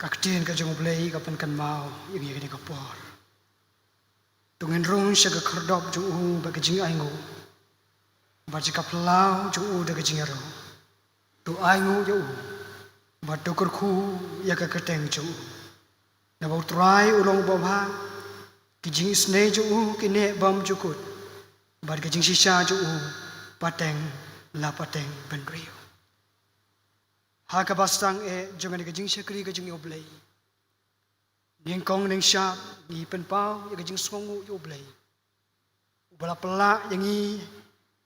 Kaktin ka jong blay kapan kan mau yang ini kapor. Tungen rung siya ka kardop jong baga jing aingo. Baji ka plau jong daga jing aro. Tu aingo jong batu kurku ya ka keteng jong. Na bau try ulong bawha ki jing isne jong kine bam jukut. Bad ka jing sisa jong pateng la pateng ben rio. Ha ka bastang jong ni ka jing syakri ka jing oblay. Ning kong ning syap ni pen pau ya ka jing songu yo oblay. Ubala pela yang i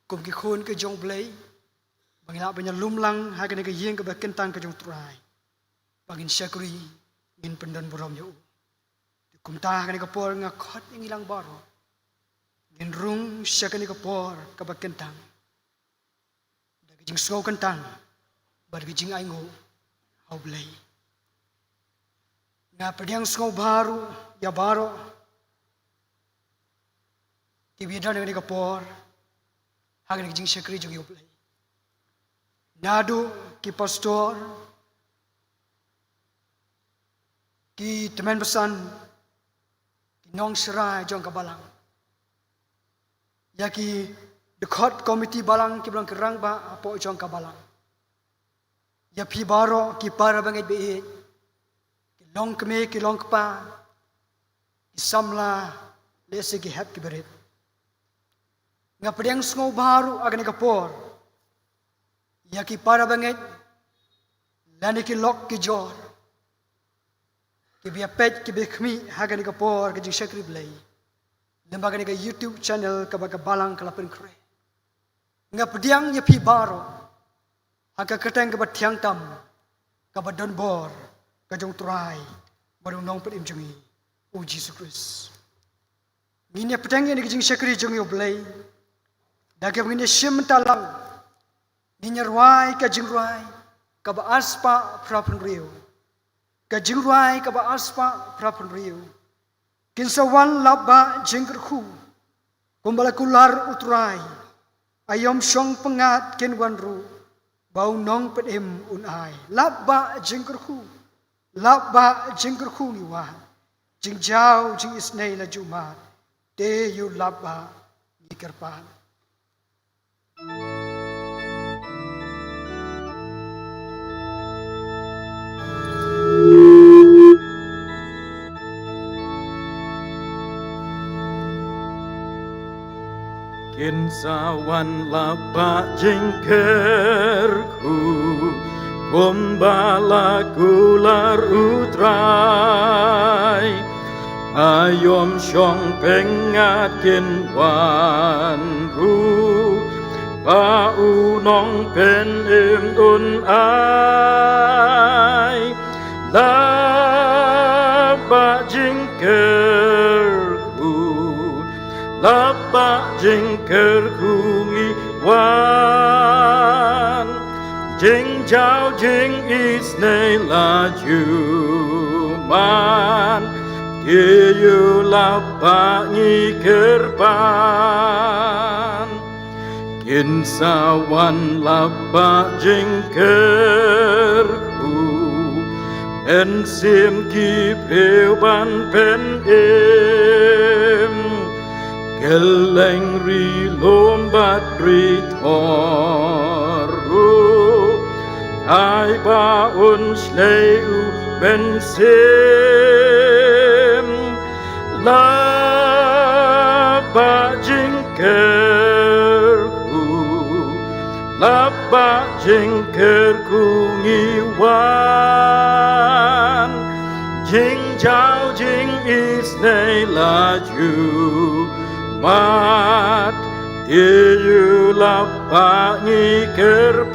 kum ki khun ka jong oblay. Bangila banya lumlang ha ka ni ka yeng ka ba kentang ka jong trai. Bangin syakri ngin pendan borom yo. Kum ta ka ni ka por nga khot yang ilang baro. Ngin rung sya ka ni ka por ka ba kentang. Da ka jing songu kentang. Bar ka jing aingo oblay. Nga pediang sengau baru, ya baru. Tibidan dengan kapor, hagan jing syakri jong yoblay. Nadu ki pastor, ki teman pesan, ki nong serai jong kabalang. Ya ki dekat komiti balang ki bilang kerang ba apa jong kabalang. Ya pi baro ki para banget be. Long keme ki long kpa ki samla lese ki hap ki berit nga pedang sngau baru agan ka por ya ki para banget lani ki lok ki jor ki bia pet ki bekhmi hagan ka por ki jing syakri blay lembaga ni ka YouTube channel ka baga balang kalapen kre nga pedang ya pi baru aga keteng ka bathiang tam ka badon bor kajong turai baru nong pedim jungi o Jesus Christ ngine petang ni kajing syakri jungi oblay daga ngine syem talang ngine ruai kajing ruai kaba aspa prapen rio kajing ruai kaba aspa prapen rio kinsawan laba jengkerku kumbala kular utrai ayom syong pengat kenwan ru bau nong pedim unai laba jengkerku Labba jengkerku ni wa jing jauh jing isnei la jumat te yu labba ni kerpan Kinsawan labba jengkerku Kumbala kular utrai Ayom syong pengat kinwan ru Pau nong pen un ai Labba jingkerku iwan Jing jauh jing isnei la juman Kiyu labba ngi kerpan Kinsawan labba jingkerku En sim ki peuban pen Geleng ri lombat ri toru Ai baun sleu bensim Labba jingkerku ngiwan Jing jauh jing isnei laju mat Tiyu labba ngi kerpan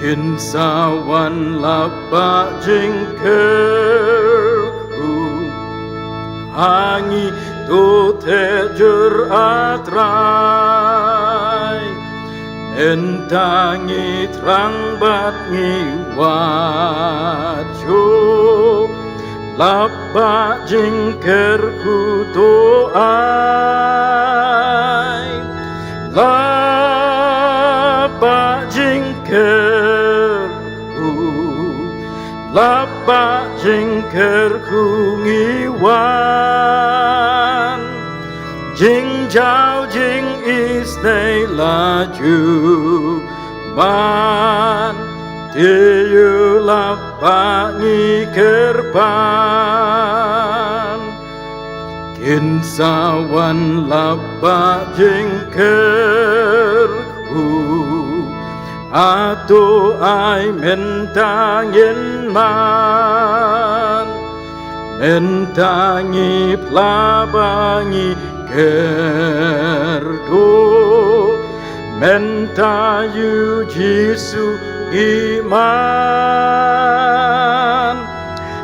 Kinsawan labba jingkerku Hangi tu tejur atrai Entangi terang bat ngi waju Labba jingkerku to'ai Labba jingkerku Lapa jingker kungiwan Jing jao jing isnei laju Man Tiyu lapa ngikerpan Kinsawan lapa jingker Atu ai mentangin man Mentangi pelabangi kerdo Mentayu Jisu iman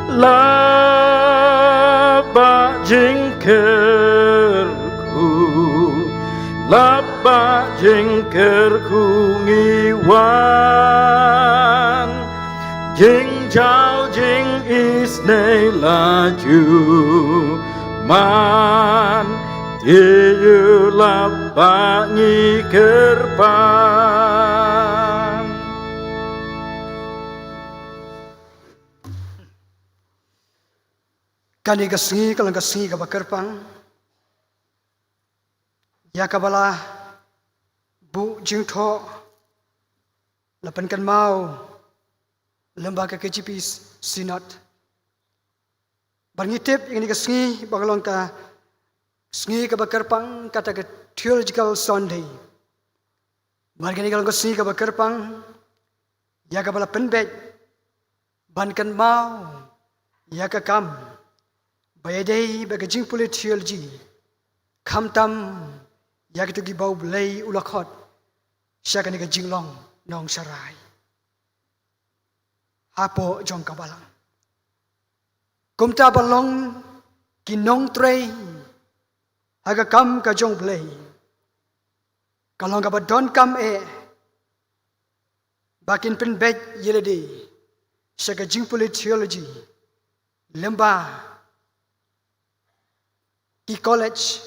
Laba jingkerku Lapa jingkerku ngiwan Jing jao jing isnei laju Man Tiyu lapa ngikerpan Kani kasengi kalang kasengi kabakerpang. Ya kabala bu jingtho lapan kan mau lembaga KJP Sinod. Bangitip yang dikasih bagalong ka sengi kabakerpang kata ke Theological Sunday. Margani kalong kasih kabakerpang ya kabala penbet ban kan mau ya kakam bayadai bagajing puli theology kamtam ya kita gibau belai ulakot siya kani ka jinglong nong sarai hapo jong kabalang kumta balong kinong trey haga kam ka jong belai kalong ka badon kam bakin pen bed yelede siya ka jingpuli theology lemba ki college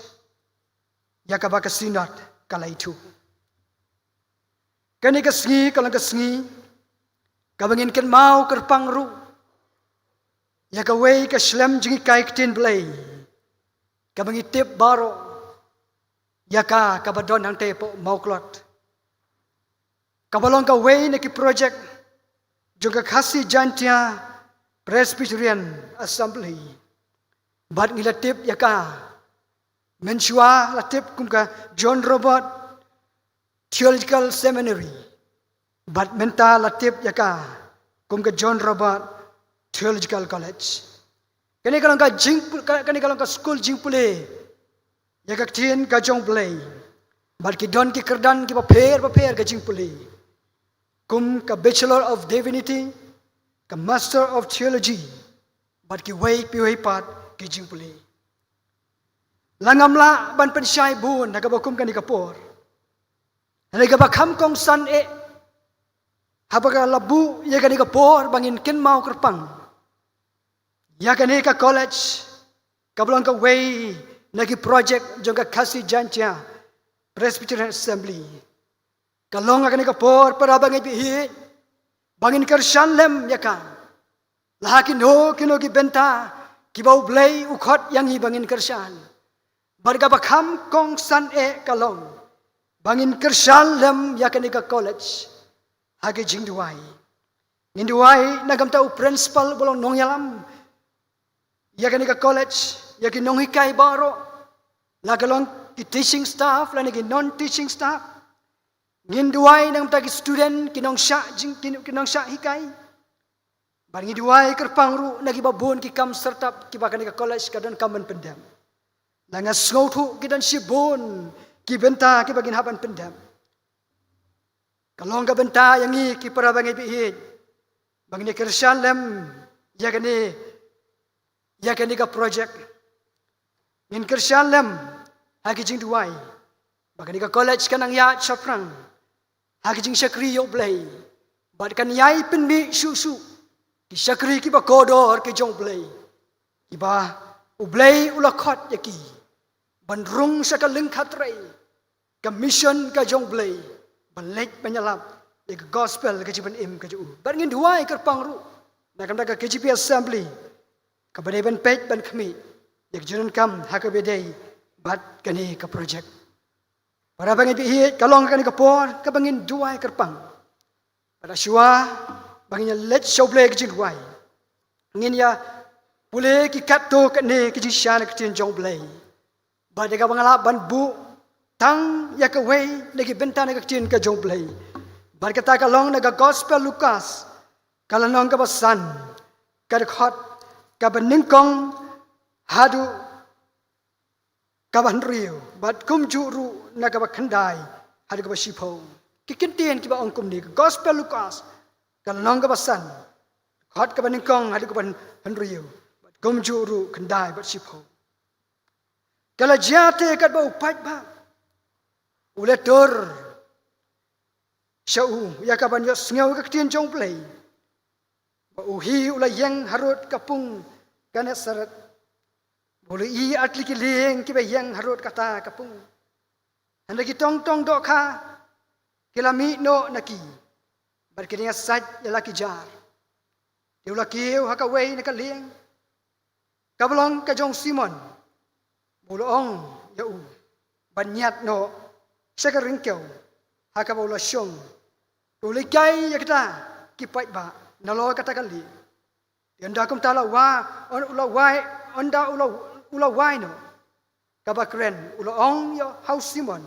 ya kabaka sinat kala itu. Kani kasengi kalang kasengi kabangin kan mau kerpang ru ya kawai ka shlem jingi kaiktin blay kabangi tip baro ya ka kabadon ang tepo mau klot kabalong kawai na ki project juga kasih jantia Presbyterian Assembly bat ngilatip ya ka Mensua latip kumka John Robert Theological Seminary. Bat menta latip yaka kumka John Robert Theological College. Kani kalong ka school jingpule yaka tien ka jong play. Bat ki don ki kerdan ki paper ka jingpule. Kum ka Bachelor of Divinity, ka Master of Theology. Bat ki way piway pat ki jingpule. Langamla ban pensyai bun nagabakum kan ikapor. Nagabakam kong san habaga labu ya kan ikapor bangin kin mau kerpang. Ya kan ika college kablong ka way nagi project jong ka kasih jantia Presbyterian Assembly. Kalong akan ikapor para bangin bihit bangin kersan lem ya kan. Lahakin ho kino ki benta kibau blay ukot yang bangin kersan. Barga bakam kong san kalong bangin kersalem yakan ika college hagi jingduai ninduai nagam tau principal bolong nong yalam yakan ika college yakin nong hikai baro lagalong ki teaching staff lani ki non teaching staff ninduai nagam tagi student kinong sya hikai bangin duai kerpangru nagi babun ki kam sertap ki bakan ika college kadon kaman pendam Langas ngautu kidan sibon ki benta ki bagin haban pendam. Kalong ka benta yang ki para bangi bihit. Bangni kersalem ya kani ka project. Ngin kersalem hagi jing duai. Bagani ka college kanang ya chaprang. Hagi jing syakri yo blay. Bad kan yai penmi susu. Ki syakri ki ba kodor ki jong blay. Iba ublay ulakot yaki. Bandrung sa kalengkat ray, ka mission ka jong blay, balik penyalap, ka gospel ka jiban im ka juu. Barangin duai kerpang ru, Nakam ka KGP Assembly. Kabane ban page ban kami. Yak junun kam hakabedei bat kani ka project. Para bangin bihit kalong kani kapor kabangin duai kerpang. Para syua bangin let shoble kjing wai. Ngin ya pule ki katto kani kjing shan kjing jong blai. Ba de ka bangala ban bu tang ya ka wei lagi bentana kjing ka jong blai. Ba kata kalong naga gospel Lukas kalanong ka basan kadkhot ka baningkong hadu kaban riu bat kum juru na ka khandai hadu ka sipo kikintien ki ba ongkum ni gospel Lukas kalanong ka basan khot ka baningkong hadu ka ban riu bat kum juru khandai bat sipo kala jate kat ba upat ba ule tor shau ya ka ban yo sngew ka tien jong play uhi ula yang harut kapung kana sarat boleh i atli ki leng ki yang harut kata kapung anda ki tong tong dok kha kilami no naki berkini saj ya laki jar dia ula kiu haka wei na ka leng kablong ka jong Simon bolong ya u banyat no saka ringkeu haka bola syong boleh kai ya kita kipai ba nalo kata kali anda kum tala wa on ula wai anda ula wai no kabakren ula ong yo haus Simon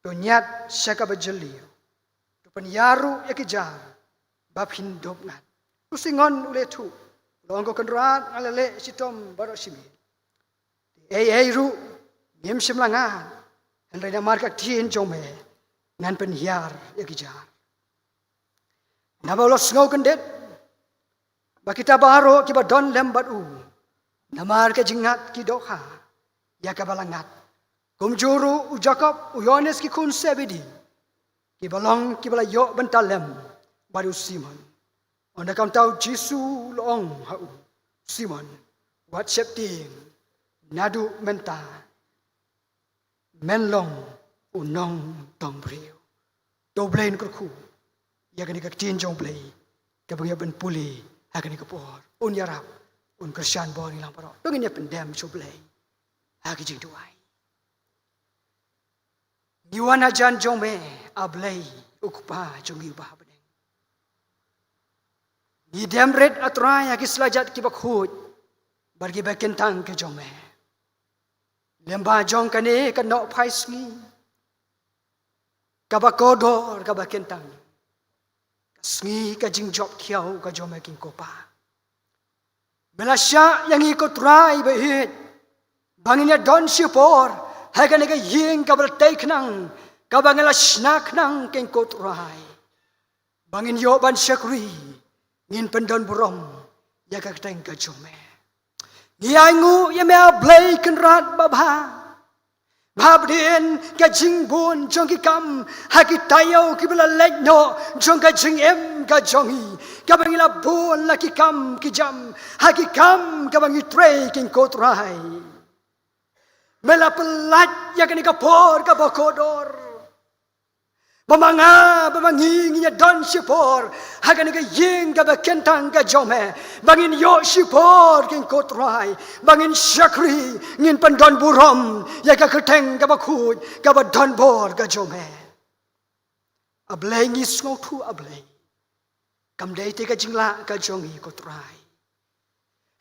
to nyat syaka bajeli to penyaru yakijar bab hindop ngat usingon ule tu ula ong ko kendrat alele sitom baro simi ei ru mem simlangan andai na marka tien jome ngan penhiar yakijar Nama ulos ngau kendet, bakita baro kiba don lembat u, namar ke jingat ki doha, ya kabalangat, kumjuru u Jacob u Yohanes ki kun sebedi, kibalong kibala yo bentalem, baru Simon, onda kam tahu Jisu loong hau, Simon, wat septing, nadu menta, menlong unong tong brio, doblein kerku. Ya kani ka tien jong play ka bangya ben puli ha kani ka por un yarap un Christian bon ilang paro dongin ya pendem so play ha ki jing duai ni wana jan jong me ablay ukpa jong yu ba beneng ni dem red atrai ha ki slajat ki bakhut bargi bakentang ke jong me lemba jong kani ka no phais ni ka bakodor ka bakentang Sngi ka jing job kiau ka jom making kopa. Melasya yang ikut rai behit. Banginnya don sipor. Hagan ka ying ka bertek nang. Ka bangala snak nang keng kot rai. Bangin yo ban syakri. Ngin pendon burom. Ya ka keteng ka jome. Ngiangu ya me ablay kenrat babha. Babdien ka jing bun jong ki kam haki tayo ki bela legno jong ka jing em ka jongi ka bangila bun la ki kam ki jam haki kam ka bangi tre king kotrai mela pelat ya ka ni ka por ka bokodor Bamanga, bamangi niya don sipor, hagan ka ying ka bakentang ka jome, bangin yo sipor king kotrai, bangin syakri ngin pandon burom, ya ka keteng ka bakut, ka badon bor ka jome. Ablay ngis ngau tu ablay, kamday te ka jingla ka jongi kotrai.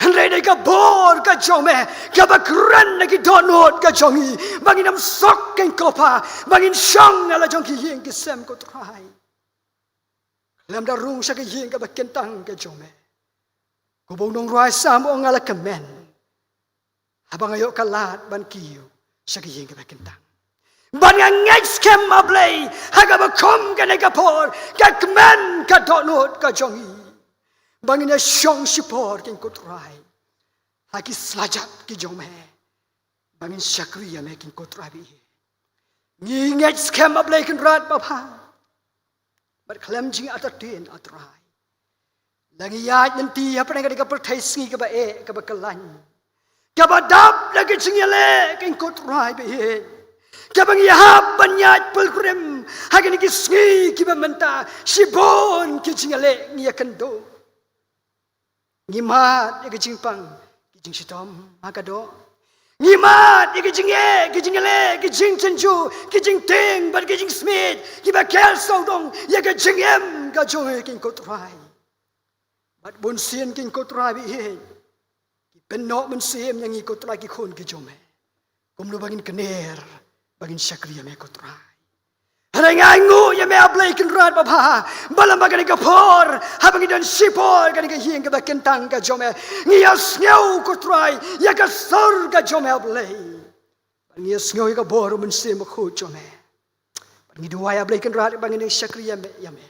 Henry ka bor ka jome, ka bakran na ki donot ka jongi, bangin am sok king kopa, bangin syang ala jong ki ying ki sem ko trai. Lam da rung sa ki ying ka bakentang ka jome. Ko bong nong rai sam o ngala kamen. Habang ayo kalat ban kiyo sa ki ying ka bakentang. Ban nga ngay skem ablay, haga bakom ka na ka por, ka kamen ka donot ka jongi. Bangin na syang sipor king kotrai. Haki selajat ki jome. Bangin syakri ya king kotrai bi. Nginget skem ablay kin rat bapa. But klem jing atatin atrai. Langi yat nanti apa nang ka pertai singi ka ba ka ba kalan. Ka ba dap lagi jing yale king kotrai bi. Ka bang yahab banyat pelkrem. Hagi ki singi ki ba menta. Sibon ki jing yale ngi yakendo. Ngimat ya kejimpang, kijing sitom magado. Ngimat ya kijing ele, kijing cenju, kijing ting, but kijing smith, kiba kel saudong, ya kijing em kajong king kotrai. But bonsin king kotrai bi penok mensim yang ikut lagi kun kijome. Kumlu bagin kener, bagin syakriya me kotrai. Harangangu ya me ablay kenrat bapa, balam bagani kapor, habang idan sipor gani kahing ka kentang ka jome, ngiyas ngau kotrai, ya ka sor ka jome ablay. Ngiyas ngau ka bor mensim ko jome. Ngi duway ablay kenrat bagani syakriya me yame.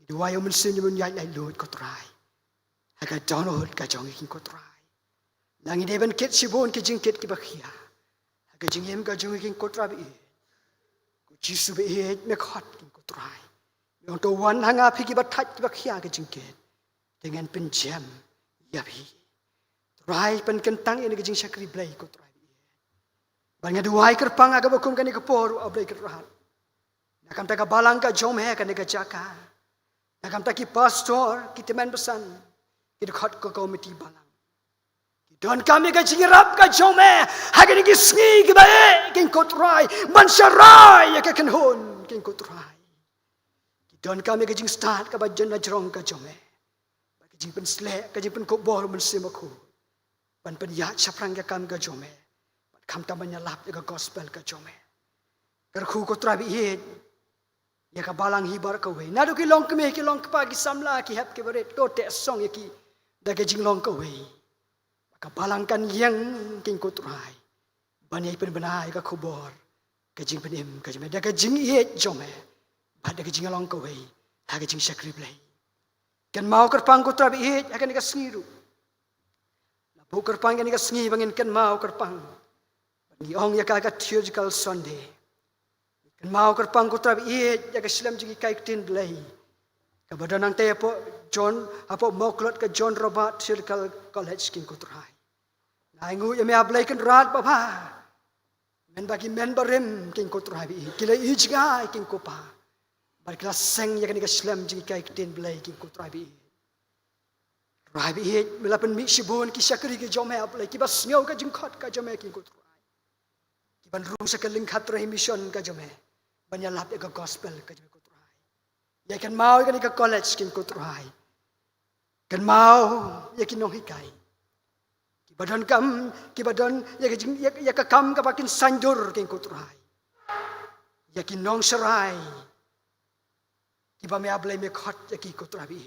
Ngi duway mensim mun yai lai lut kotrai. Haka donod ka jong king kotrai. Langi deben ket sibon ki jingket ki bakhia. Haka jingem ka jong king kotrai. Jisu be me khot king kotrai. Yang to wan hanga phiki bathaj ki bakhia ka jingket. Dengan penjam yabi. Trai pen kentang ini ka jing syakri blai kotrai. Banya duai kerpang aga bakum kani kapor ablai kerhat. Nakam ta ka balang ka jom he kani ka jaka. Nakam ta ki pastor ki teman pesan. Ki khot ko komiti balang. Don kami ka jingirap ka jome hagani ki sngi ki bae king kotrai bansharai ya ka kenhon king kotrai. Don kami ka jing start ka bajan na jrong ka jome. Ka jing pen slek ka jing pen ko bor men simaku. Pan pen ya chaprang ya kam ka jome. Kam ta banya lap ya ka gospel ka jome. Karku kotrai bi hit ya ka balang hibar ka we. Nadu ki long keme ki long pa ki samla ki hap ki bare to te song ya ki da ka jing long ka we. Kabalangkan yang king kotrai, banyak penbenai ka kubor, kajing penim kajing ada kajing iet jome, pada kajing along kawai, ha kajing syakri blai. Kan mau kerpang kotrai iet akan ika sengiru, lapu kerpang kan ika sengi bangin kan mau kerpang, bagi ong ya ka theological Sunday, kan mau kerpang kotrai iet ya ka Islam jigi kaiktin blai, kabadan nang te apo John apo moklot ka John Robert Theological College king kotrai. Naingu ya me ablay kan rat bapa. Men bagi men barem king kotrai bi. Kila ijga king kopa. Bar kila seng ya kan ka Islam jigi kai tin blay king kotrai bi. Rai bi melapan mi sibon ki syakri ki jome ablay ki bas ngau ka jingkhot ka jome king kotrai. Ki ban rum sakaling khatre mission ka jome. Banyalap ya ka gospel ka jome kotrai. Ya kan mau kan ka college king kotrai. Kan mau ya kinong hikai. Badan kam, ki badan ya ka kam ka pakin sanjur king kotrai. Ya ki nong serai. Ki ba me ablay me khot ya ki kotrai bi.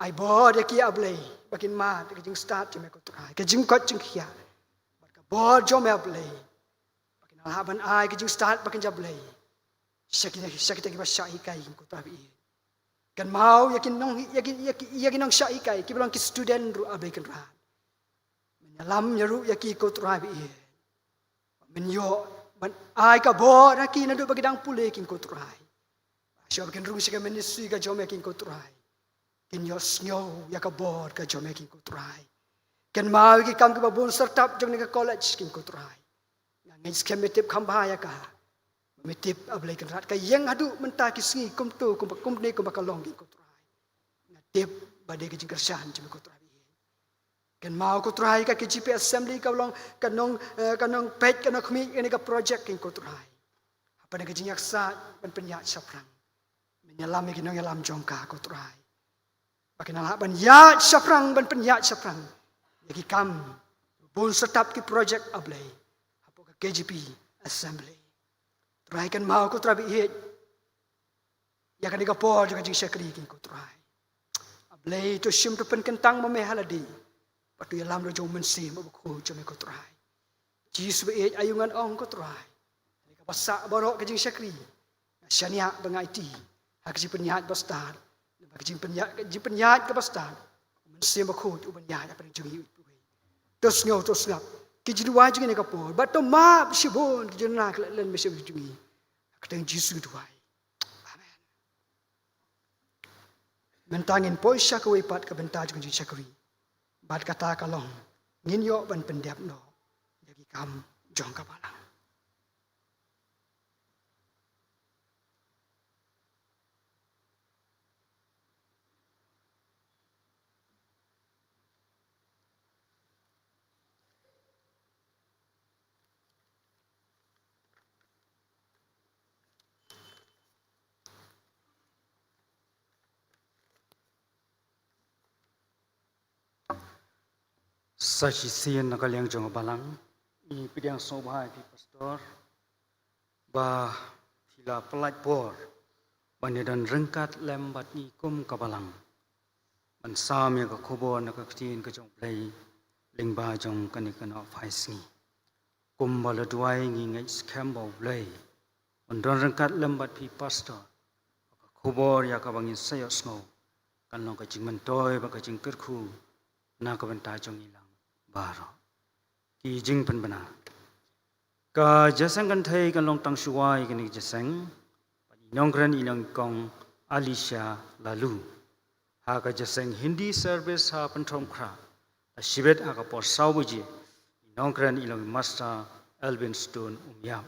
Ai bod ya ki ablay pakin mat ka jing start me kotrai. Ka jing kot jing khia. Ka bod jo me ablay. Pakin alhaban ai ka jing start pakin jablay. Sakita ki ba syai kai king kotrai bi. Kan mau ya ki nong syai kai ki bilang ki student ru ablay kan ra. Lam nyaru yaki kotrai bi. Menyo man ai ka bo raki nadu bagidang pule king kotrai. Syab ken rung sika ministry ka jome king kotrai. Ken yos nyo ya ka bo ka jome king kotrai. Ken mau ki kam ka babun startup jong ka college king kotrai. Ngai skemetip khambaya ka. Metip ablay kan rat ka yang adu menta ki sngi kum tu kum ne kum bakalong king kotrai. Ngatip bade ki jing kersan jome kotrai. Kan mau kotrai ka KGP assembly ka long kanong pet kanong kami ini ka project king kotrai. Apa na kajing yaksa ban penyat saprang. Menyalam ki nong yalam jongka kotrai. Pakin ala ban yat saprang ban penyat saprang. Yaki kam bun setap ki project ablay. Apa ka KGP assembly. Trai kan mau kotrai bi hit. Ya kan ka por kajing syakri king kotrai. Ablay to sim to pen kentang mamehaladi. Patu ya lam rojong mensi mabukhu jome kotrai. Jisu be ayungan ong kotrai. Ka pasak borok kajing syakri. Syania bang IT. Hak ji penyat bastar. Kajing penyat ka bastar. Mensi mabukhu uban ya apa jungi. Tos ngau tos ngap. Ki jidu wajing ni ka por. Bato map sibon ki jena len mesi jungi. Katang Jisu duai. Amen. Mentangin poisya ka wipat ka bentaj kajing syakri. Bat kata kalong nginyo ban pendap no jadi kam jong kapalang. Sasisian nakaliang jong balang I pidiang sobhai pi pastor ba hila pelat por banyadan rengkat lembat ni kum kabalang man samya ka khobo na ka ktin ka jong play lingba jong kanikana faisni kum bala duai ngi ngai skambau play ondon rengkat lembat pi pastor ka khobo ya ka bangin sayo snow kan long ka jing mentoy ba ka jing kerkhu na ka benta jong ilang baro ki jing pen bana ka jasang kan thai kan long tang shuai kan ni jasang nongkran ilang kong Alicia lalu ha ka jasang Hindi service ha penthom kra shibet ha ka por sauji nongkran ilang master Alvin Stone umyam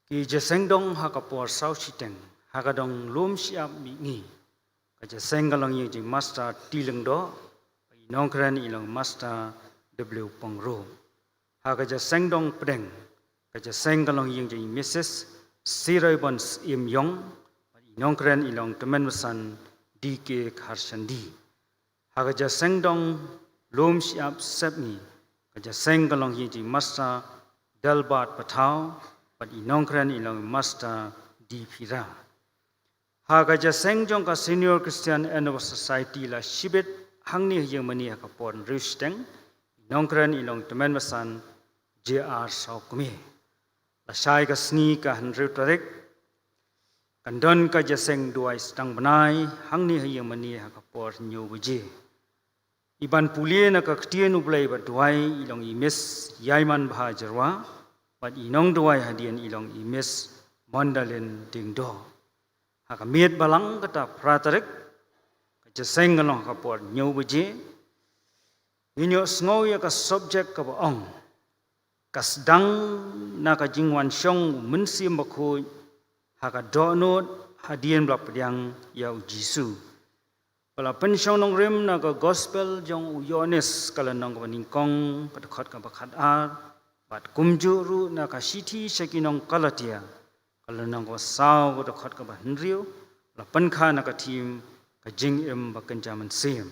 ki jasang dong ha ka por sau chiteng ha ka dong lum siap mi ngi ka jasang kalong yi master tileng do nongkran ilang master W Pongro ha ka jasang dong pedeng ka jasang kalong yi Mrs Sirai Bons Im Yong nongkran ilong temen mesan DK Kharsandi ha ka jasang dong lom siap sepni ka jasang kalong yi master Dalbat Patau pat nongkran ilong master D Phira ha ka jasang jong ka senior Christian Anniversary Society la shibet hangni yang mani ka pon rusteng nongkran ilong temen mesan JR Saukme la shai ka sni ka hanru tarek kandon ka jaseng duai stang banai hangni yang mani ka por nyu buje iban pulie na ka ktien ublai ba duai ilong imes yaiman bha jarwa pat inong duai hadian ilong imes mandalen dingdo ha ka miet balang kata pratarek jaseng ngalong ka por nyu buje inyo sngow ya ka subject ka baong kasdang na ka jingwan syong mensim bakho ha ka donot hadian blap yang yau jisu pala pensyong nong rem na ka gospel jong uyones kala nong ka ningkong patkhat ka bakhat ar bat kumjuru na ka siti sekinong kalatia kala nong ka saw ka khat ka bahnriu la pankha na ka tim ka jing em bakenjaman sem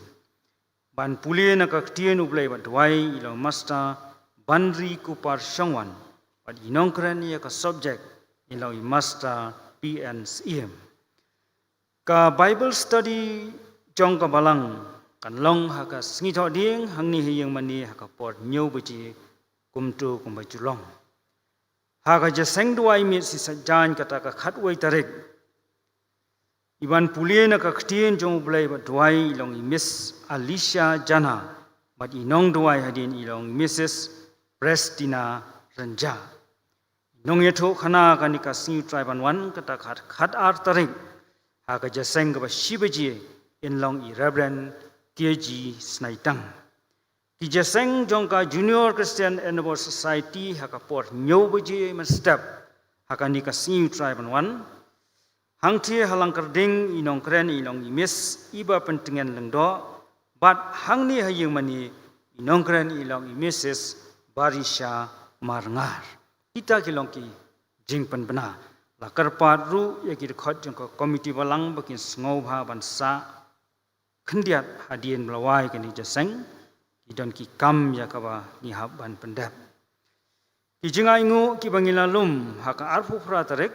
ban pulie na ka tien ublai ba dwai ilo master Bandri Kupar Shangwan pat inongkran ya ka subject ilo master PNCM ka Bible study jong ka balang kan long ha ka sngi tho ding hangni hiyang mani ha ka por nyu buji kumtu kumbajulong ha ka jaseng duai mi si sajan kata ka khatwai tarek iban pulie na ka ktien jong ublai ba dwai ilong Miss Alicia Jana bat inong duai hadin ilong Mrs Prestina Ranja nong yeto khana kanika sing triban wan kata khat ar tarik ha ka jaseng ka shibaji in long I Reverend KG Snaitang ki jaseng jong ka Junior Christian Anniversary Society ha ka por nyo baji man step ha ka nika sing triban wan hangthi halang karding inong kren ilong imis iba pentingan lengdo bat hangni hayeng mani inong kren ilong imises Barisha Marngar kita kilong ki jingpan bena la karpat ru ya ki khot jong ko committee balang bakin sngow bha bansa khndiat hadien blawai kani jaseng ki don ki kam ya ka ba ni hab ban pendap ki jingai ngu ki bangilalum ha ka arfu phra tarek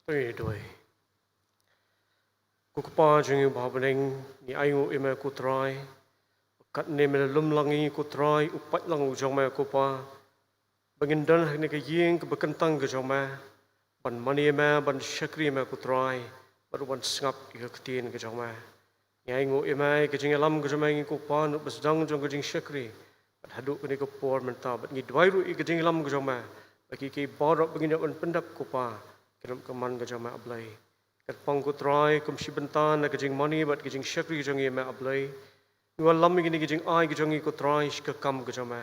Doi. Kukupa jengi babeneng ni ayu ime kutrai. Kat ne me lum langi kutrai upat lang ujong me kupa. Bangindan ni ke ying ke bekentang ke jong me. Ban mani me ban syakri me kutrai. Baru ban sengap ke ketin ke jong me. Ni ayu ime ke jing alam ke jong me kupa nuk besdang jong ke jing syakri. Ban haduk ke ni ke por menta bat ni dwai ru ke jing alam ke jong me. Bagi ke barok begini ban pendap kupa. Kenam keman ke jong me ablai. Kat pang kutrai kum shibentan na ke jing mani bat ke jing syakri jong me ablai. Nua lam ini ke jing ai ke jong ke trai ke kam ke jong me.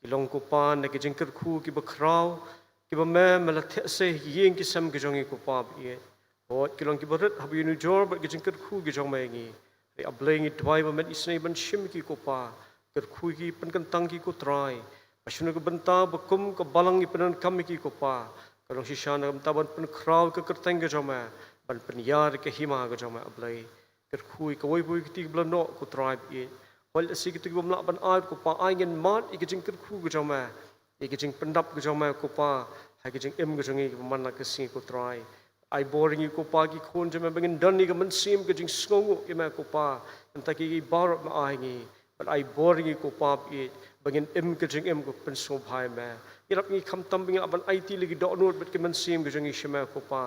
Kilong kupan na ke jing kerku ki bakrau ki ba me melathe se yeng ki sam ke jong ku pa ye hot kilong ki barat habi nu jor ba ke jing kerku ke jong me ngi re ableng i dwai ba met isne ban shim ki ku pa kerku ki pen kentang ki ku trai pasunu ke benta bekum ke balang i penan kam ki ku pa kalong sisana kam taban pen krau ke kerteng ke jong me ban pen yar ke hima ke jong me ablai kerku ke woi boi ki ti blano ku trai ye Wal si kita gom nak ban ai ko pa ai ngen mat i kijing kerku ke joma i kijing pendap ke joma ko pa hai kijing em ke jongi man nak si ko try ai boring i ko pa ki khon joma bengin dan ni ke men sim kijing sngongu i ma ko pa enta ki bar ma ai ngi but ai boring i ko pa i bengin em kijing em ko pen so bhai ma irap ni kham tam bengin ban ai ti lagi dok not bet ke men sim ke jongi shema ko pa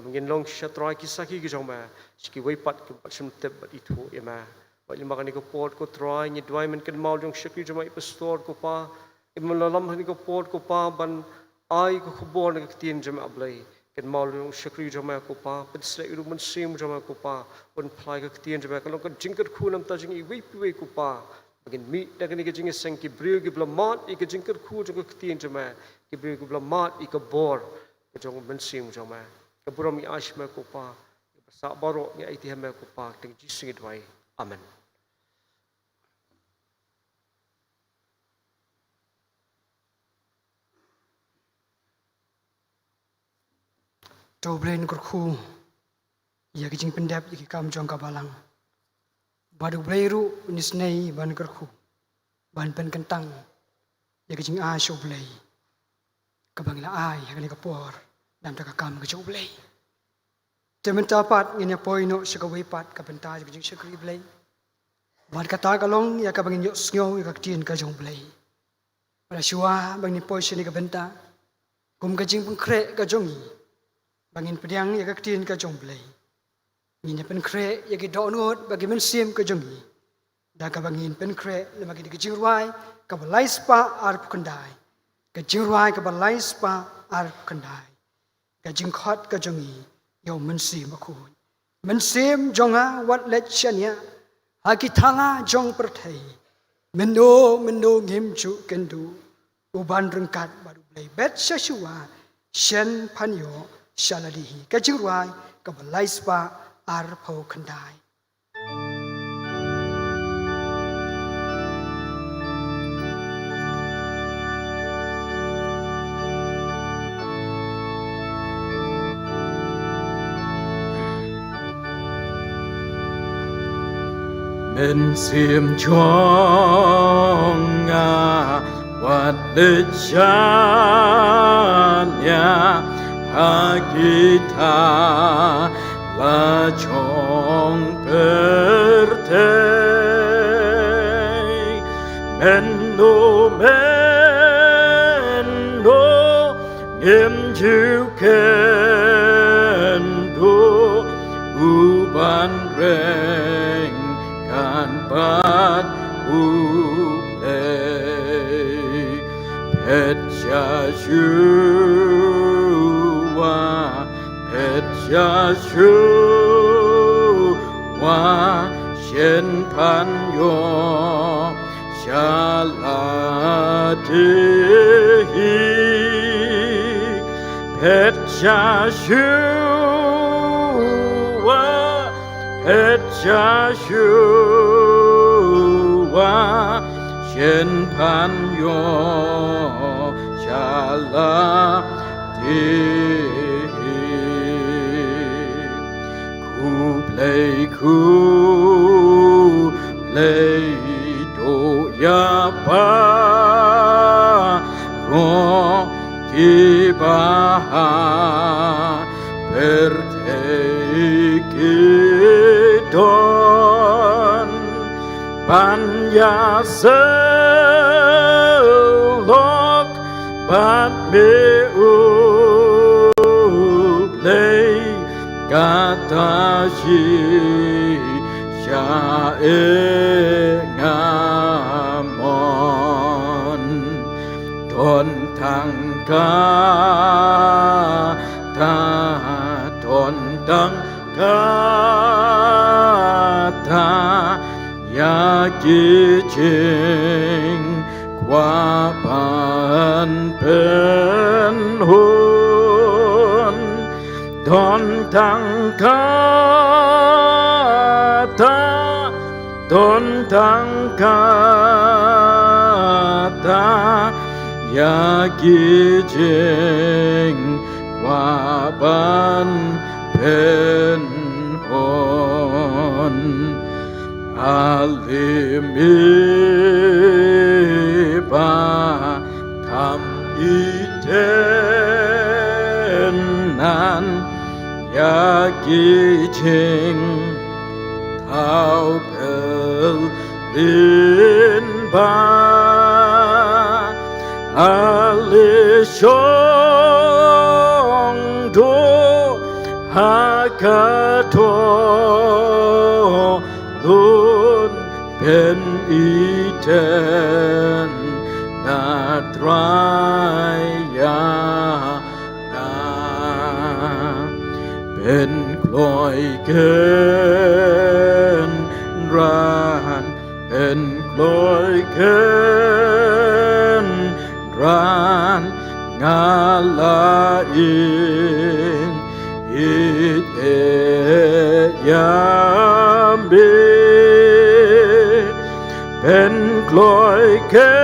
bengin long shatrai ki saki ke joma ski wei pat ke sim tep bat itu i ma Wali makan ko pot ko try ni dwai men ken mau jong shakri joma i pastor ko pa i malalam hani ko pot ko pa ban ai ko khobor na tin joma ablai ken mau jong shakri joma ko pa pen sle ru men sim joma ko pa on plai ko tin joma kan ko jingker khunam ta jing i wei pi ko pa bagin mi da kan ke jing seng ki brio ki blamat i ke jingker khu jong ko tin joma ki brio ki blamat i ko bor ke jong men sim joma ke buram i ashma ko pa sa baro ni ai ti hama ko pa teng ji sing dwai amen Tau brain kerku, ya kijing pendap ya kam jong kabalang. Badu breiru nisnei ban kerku, ban pen kentang, ya kijing a show blay. Kabang la ai ya kani kapor, dam ta kam ke show blay. Temen tapat ngene poino sekawai pat ka penta ya kijing sekri blay. Ban kata kalong ya kabang yo snyo ya katien ka jong blay. Pada shua bang ni poi sini ka penta, kum kijing pengkre ka jongi. Bangin pediang ya kaktin ka jong blay. Ngin pen kre ya ki donut bagi men sim ka jongi. Da ka bangin pen kre le magi ki jirwai ka balai spa ar kandai. Ka jirwai ka balai spa ar kandai. Ka jingkhot ka jongi yo men sim aku. Men sim jonga wat let chania. Ha ki thanga jong perthai. Mendo ngim chu kendu. Uban rengkat baru blay bet syashua shen panyo Shaladihi, kajirwai, kabalai spa, arpo kandai. Men sim chonga wat le chanya kita la chong pertei mendo ngem ju kendo uban reng kan pat uplei pet Yeshua shen pan yo shalatihi pet Yeshua shen pan yo shalatihi play do ya pa ro ki ba bertekidon Panya selok bat meuplei kata ngamon Don tangka don tangka ya kijing qua ban pen hun don tangka don tangka ya kijing qua ban pen hun alimi ba tham itenan ya kijing thao pel lin ba alishong do hakato lun pen iten na traya na pen kloy ken ran pen kloy ken ran ngalain it yambe pen kloy ken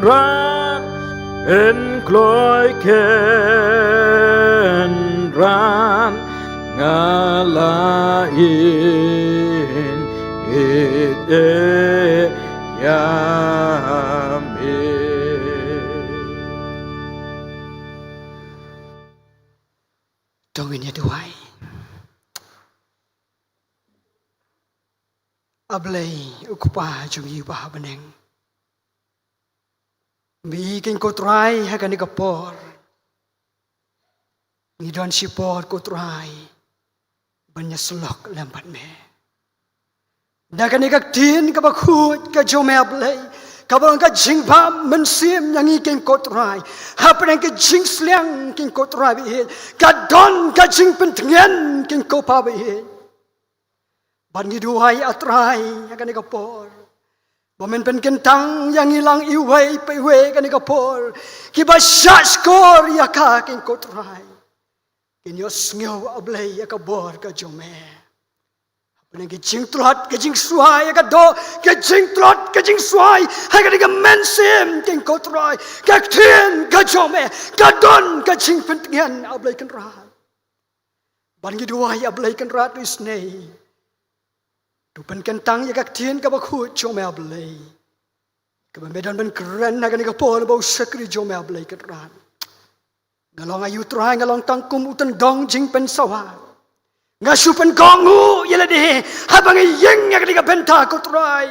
ran pen kloy ken ran ngalain it yambe Tungguin ya Tuhan. Ablay ukupa jung iba beneng. Mi king kotrai hagan ikapor. Ni don sipor kotrai. Banyak selok lempat me. Dagan ikak tin kabakut ka jome ablay. Kabang ka jingpa mensim yang iking kotrai. Hapen ka jing sliang king kotrai bi. Ka don ka jing pentengen king kopa bi. Ban giduhai atrai akan ikapor. Bamen pen kentang yang hilang iway paiway akan ikapor. Kiba skor yaka king kotrai. Kinyos ngeu ablay yakabor ka jome. Pen jing trot ka jing suai ka do ka jing trot ka jing suai hakan ka mensim king kotrai. Ka tin ka jome ka don ka jing pentengen ablay kan rat. Ban giduhai ablay kan rat isnei. Dupan kentang ya kak tien ka bakut jome ablay. Ka medan ben keren na kan ka pol bau sekri jome ablay ketran. Ngalong ayu trai ngalong tangkum utan dong jing pen sawa. Ngasupan kongu yela de habang yeng ya kan ka benta ko trai.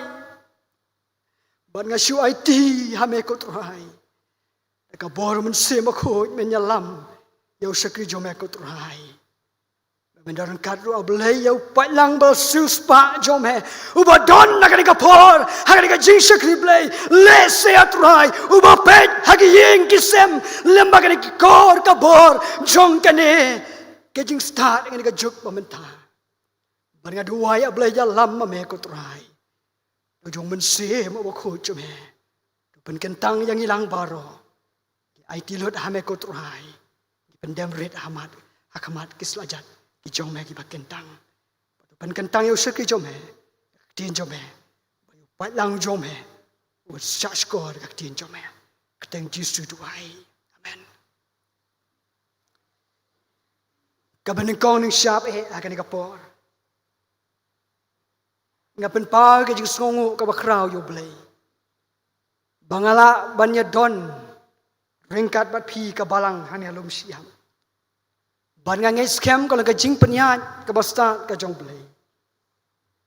Ban ngasu IT hame ko trai. Ka bor men se makut menyalam yau sekri jome ko trai. Mendaran kadru ablay yau patlang bersus pak jome uba don akan kapor akan jing sekri blay le seatrai uba pet hagi yeng kisem lembag akan kor kabor jong kane kejing start akan juk pementah barang dua ablay jalam mame kotrai jong mense mau bakut jome pen kentang yang hilang baro IT lot hame kotrai pendem red amat hakamat kislajat kijong me kiba kentang. Pan kentang yo sekri jome. Tin jome. Pat lang jome. Ut skor ka tin jome. Keteng Yesus duai. Amen. Kaban kong ning siap akan kapor. Ngapen pa ka jing songo ka bakraw yo blay. Bangala banya don ringkat bat pi ka balang hanya lum siam. ban ngai scam ko ka jing penyat ka basta ka jong play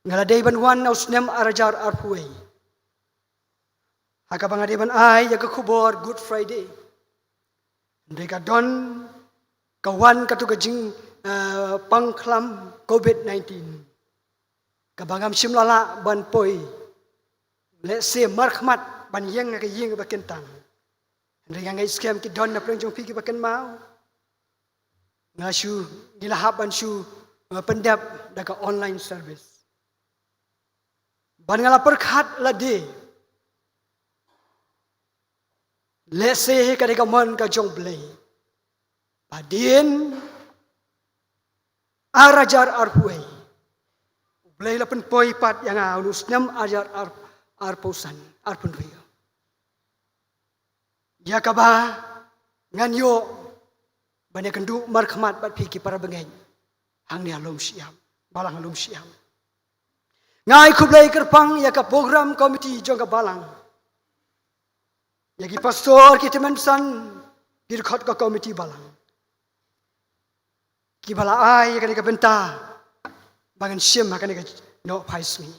ngala day ban wan aus nem arajar arpuai haka bang ade ban ai ya ka khubor good friday ndeka don ka wan ka tu ka jing pangklam covid-19 ka bangam simlala ban poi le se markhmat ban yeng ka yeng ba kentang ndeka ngai scam ki don na preng jong pi ki ba ken mau ngasu dilahaban su pendap daga online service ban ngala perkhat la de lese ka daga mon ka jong blay padien arajar arpuai blay la pen poi pat yang alus nam ajar arposan arpun rio ya kaba ngan yo banyak kendu markhmat bat piki para bengeng hang ni alum siam balang alum siam ngai kublai kerpang ya ka program komiti jong ka balang ya ki pastor ki teman san ki khot ka komiti balang ki bala ai ka ni ka benta bangan sim ka ni ka no phaismi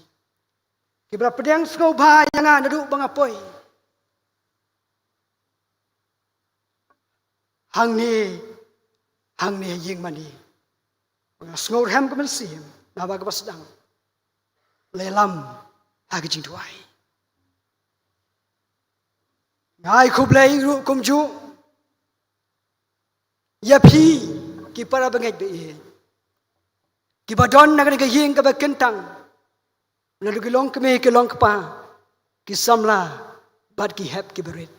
ki bala pedang sngau ba yang nadu bang apoi hang ni ying mani ngor ham ka man sim na ba ka pasdang lelam ha ka jing tuai ngai khublai ru kumju ya phi ki para bangai be ki badon na ka ying ka ba kentang na lu ki long ka me ki long ka pa ki samla bad ki hep ki berit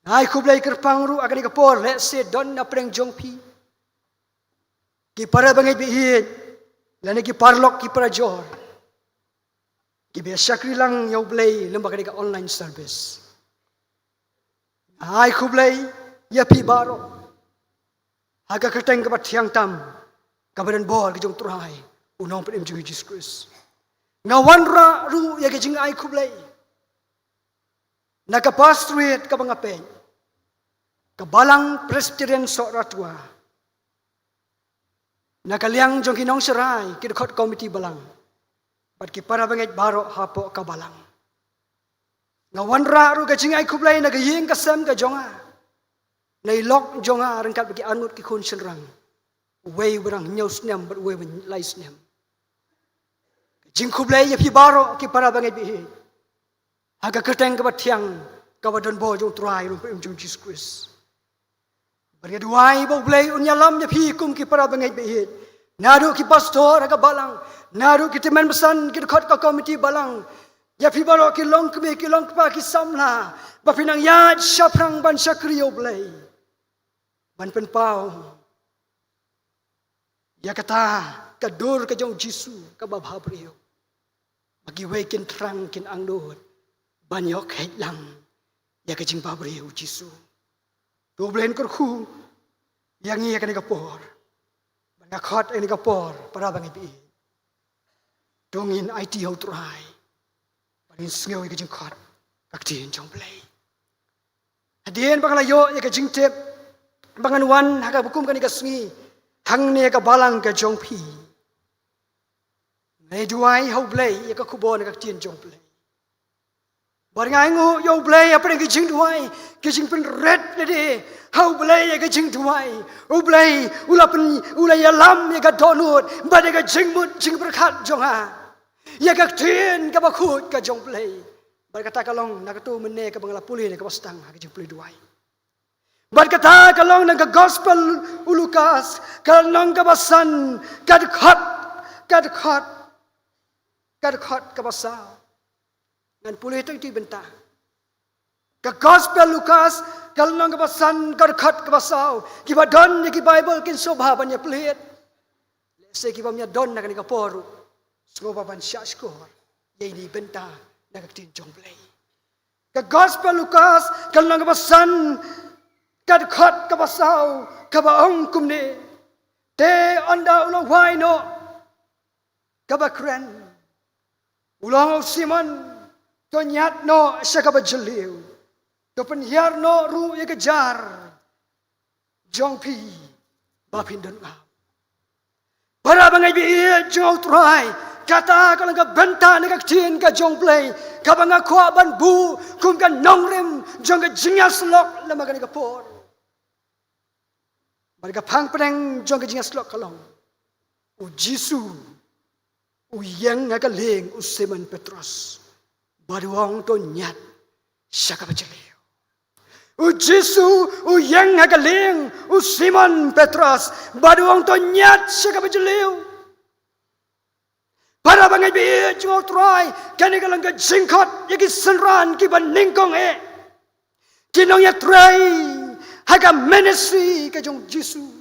ai kublai kerpang ru akan ikapor let se don na preng jong pi ki para bangai bi lane ki parlok ki para jor ki be sakri lang yau blai lembaga ka online service ai kublai ya pi baro aga keteng ka bathiang tam ka badan bor ki jong turai unong pem jong Jesus Christ ngawan ra ru ya ki jing ai kublai na ka pastorit ka bangapeng kabalang Presbyterian sok ratua nakaliang jong kinong serai kidkhot komiti balang pat ki para bangai baro hapo kabalang ngawan ra ru ka jingai kublai na gayeng kasam ka jonga nei lok jonga rangkat bagi anut ki kun senrang wei berang nyos nem but wei lais nem jing kublai ya pi baro ki para bangai bi aga keteng ka bathiang ka badon bo jong trai ru pem jong Jesus Christ bagi duai bo blai unya lam ya pi kum ki para bangai be nadu ki pastor ka balang nadu ki teman besan ki khot ka komiti balang ya pi baro ki long pa ki samla ba pinang yad saprang ban sakrio blai ban pen pau ya kata kadur ka jong jisu ka ba bhabrio bagi we kin trang kin angdot ban yok het lang ya ka jing bhabrio jisu tu blen kerku yang ia kena kapor banyak hot ini kapor para bangai bi dongin IT hau trai bangin sngeu ke jing khot kak tin jong play hadien bangla yo ya ke jing tep bangan wan haka bukum kan ka sngi hang ne ka balang ka jong pi nei duai hau play ya ka kubon kak tin jong play bar ngai ngu yo play apa yang ke jing duai ke jing pen red de hau play ya ke jing duai u play ulai ya lam ya ka donut ba de ka jing mut jing berkat jonga ya ka tin ka ba khut ka jong play bar kata kalong na ka tu mene ka bangla puli ka bastang ka jing play duai bar kata kalong na ka gospel ulukas kalong ka basan ka khat ka basa ngan puli tu benta ka gospel lukas kalong ka basan ka khat ka basau ki ba don ki bible kin sobha ban ya plit se ki ba mya don na ka poru skoba ban shashkor ye ni benta na ka tin jong play ka gospel lukas kalong ka basan ka khat ka basau ka ba ong kumne te anda ulo waino ka ba kren ulang simon to nyat no sakaba jeliu to penhiar no ru ye kejar jong pi bapin dan ngap. Para bangai bi jong try kata kalau ka benta nak tin ka jong play ka banga kwa ban bu kum ka nongrem jong ka jingas lok lama ka ni ka por. Mereka pang pedang jong ka jingas lok kalong. U Jisu u yang ka leng u Simon Petrus. Baruang to nyat syaka bacaleo. U Jisu u yang ka leng u Simon Petrus. Baruang to nyat syaka bacaleo. Para bangai bi jong try kani ka lang ka jingkot yaki senran ki ban ningkong kinong ya try haga ministry ka jong Jisu.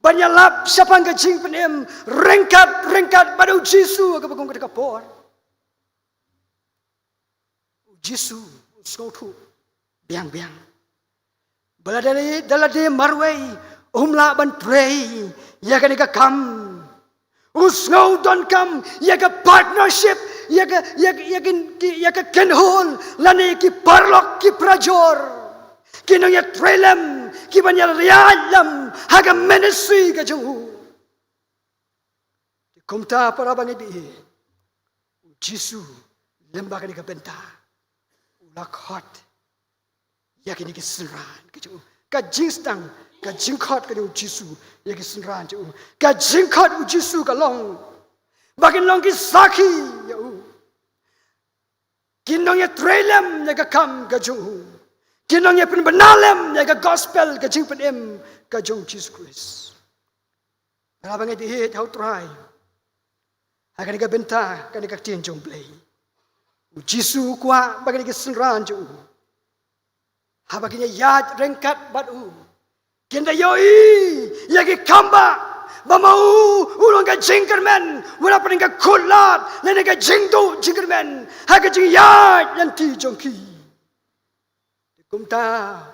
Banyalap siapa ka jing penem rengkat pada Jisu ka bagong ka por. Jisu skotu biang baladali marway umla ban pray ya kan ka kam usngau don kam ya ka partnership ya ka kenhol lani ki parlok ki prajor kinong ya trelem ki banyal rialam haga ministry ka jong kumta para bangi bi Jisu lembah ka benta lakhot yakini ki senran ki jong ka jingstang ka jingkot ka Jisu yaki senran ju ka jingkot Jisu ka long bakin long ki saki ya kinong ya trelem ya ka kam ka jong kinong ya penbenalem ya ka gospel ka jing penem ka jong Jesus Christ. Rabang itu hit how try. Akan ka benta kan ka tien jong play. Jisu kwa bakin ka senran ju. Habakinya yat rengkat batu. Kenda yoi yagi kamba bamau ulong ka jingkerman wala pa ka kulat lene ka jingdo jingkerman haga jing yat yanti jongki. Kumta